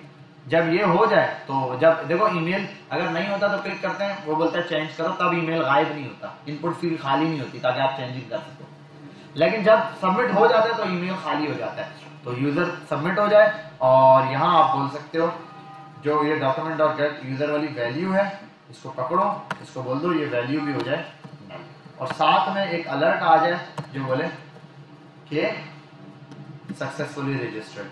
जब ये हो जाए तो जब देखो ईमेल अगर नहीं होता तो क्लिक करते हैं, वो बोलता है चेंज करो, तब ईमेल गायब नहीं होता, इनपुट फील्ड खाली नहीं होती ताकि आप चेंजिंग कर सको। लेकिन जब सबमिट हो जाता है तो ईमेल खाली हो जाता है। तो यूजर सबमिट हो जाए और यहाँ आप बोल सकते हो जो ये डॉक्यूमेंट डॉट गेट यूजर वाली वैल्यू है इसको पकड़ो, इसको बोल दो ये वैल्यू भी हो जाए null, और साथ में एक अलर्ट आ जाए जो बोले कि सक्सेसफुली रजिस्टर्ड।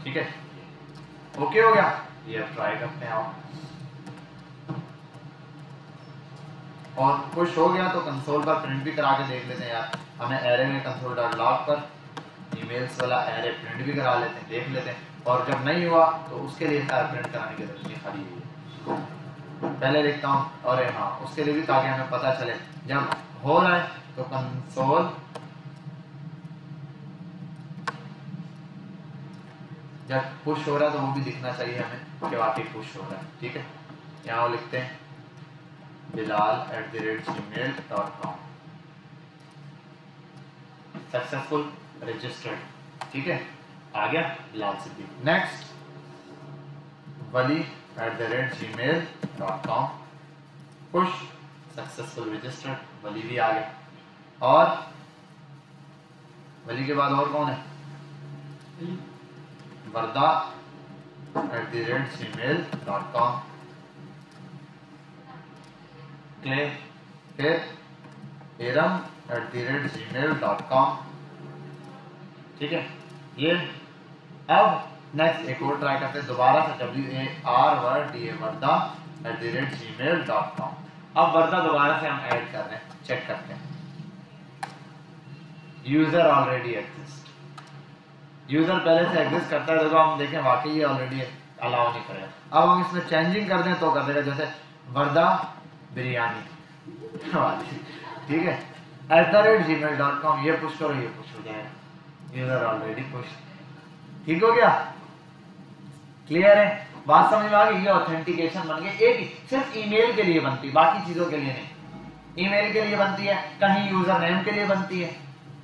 ठीक है, ओके हो गया, ये अब ट्राई करते हैं आप। और पुश हो गया तो कंसोल पर प्रिंट भी करा के देख लेते हैं यार, हमें एरे में कंसोल डॉट लॉग पर ईमेल्स वाला एरे प्रिंट भी करा लेते हैं, देख लेते हैं। और जब नहीं हुआ तो उसके लिए क्या प्रिंट कराने की जरूरत नहीं, खाली पहले देखता हूँ। और हाँ उसके लिए भी ताकि हमें पता चले जब हो रहा है तो कंसोल जब पुश हो रहा है तो वो भी दिखना चाहिए हमें कि वाकई पुश हो रहा है। ठीक है, यहाँ वो लिखते हैं bilal@gmail.com सक्सेसफुल रजिस्टर्ड। ठीक है, आ गया Bilal Siddiqui. Next wali@gmail.com push successful registered, Wali भी आ गया। और वली के बाद और कौन है, वर्दा@gmail.com क्ले, फिर eram@gmail.com। ठीक है, ये अब नेक्स्ट एक और ट्राई करते हैं दोबारा से वर्दा@gmail.com। अब वर्दा दोबारा से हम ऐड कर रहे हैं, चेक करते हैं यूजर ऑलरेडी एग्जिस्ट, यूजर पहले से एग्जिस्ट करता है, देखो हम देखें वाकई ये ऑलरेडी अलाउ नहीं करेगा। अब हम इसमें चेंजिंग कर दें तो कर देगा, जैसे वर्दा बिरयानी ठीक है @gmail.com, ये पुश करो, ये पुश हो जाएगा, यूजर ऑलरेडी पुश। ठीक हो गया, क्लियर है, बात समझ में आ गई। ये ऑथेंटिकेशन बन गई, एक सिर्फ ईमेल के लिए बनती है, बाकी चीजों के लिए नहीं। ईमेल के लिए बनती है, कहीं यूजर नेम के लिए बनती है,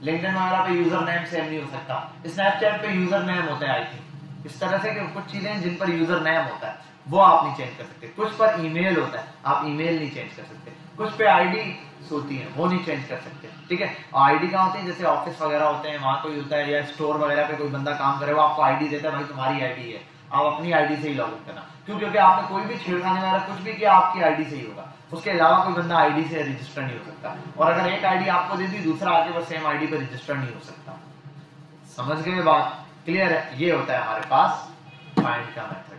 लिंक्डइन वगैरह पे यूजर नेम सेम नहीं हो सकता, स्नैपचैट पे यूजर नेम होता है आई थिंक, इस तरह से कि कुछ चीजें जिन पर यूजर नेम होता है वो आप नहीं चेंज कर सकते, कुछ पर ईमेल होता है आप ईमेल नहीं चेंज कर सकते, कुछ पे आईडी होती है वो नहीं चेंज कर सकते। ठीक है, आईडी कहाँ होती है, जैसे ऑफिस वगैरह होते हैं वहाँ कोई होता है, या स्टोर वगैरह पे कोई बंदा काम करे वो आपको आईडी देता है, भाई तुम्हारी आईडी है, आप अपनी आईडी से ही लॉग इन करना, क्यों, क्योंकि आपने कोई भी छेड़खानी वगैरह कुछ भी किया आपकी आईडी से ही होगा, उसके अलावा कोई बंदा आईडी से रजिस्टर नहीं हो सकता। और अगर एक आईडी आपको दे दी दूसरा आके वो सेम आईडी पे रजिस्टर नहीं हो सकता। समझ गए बात, क्लियर है। ये होता है हमारे पास फाइंड का मेथड,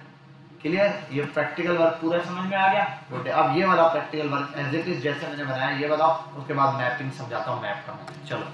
क्लियर। ये प्रैक्टिकल वर्क पूरा समझ में आ गया। गुड, अब ये वाला practical work as it is जैसे मैंने बनाया ये बताओ, उसके बाद मैपिंग समझाता हूँ मैप का मेथड। चलो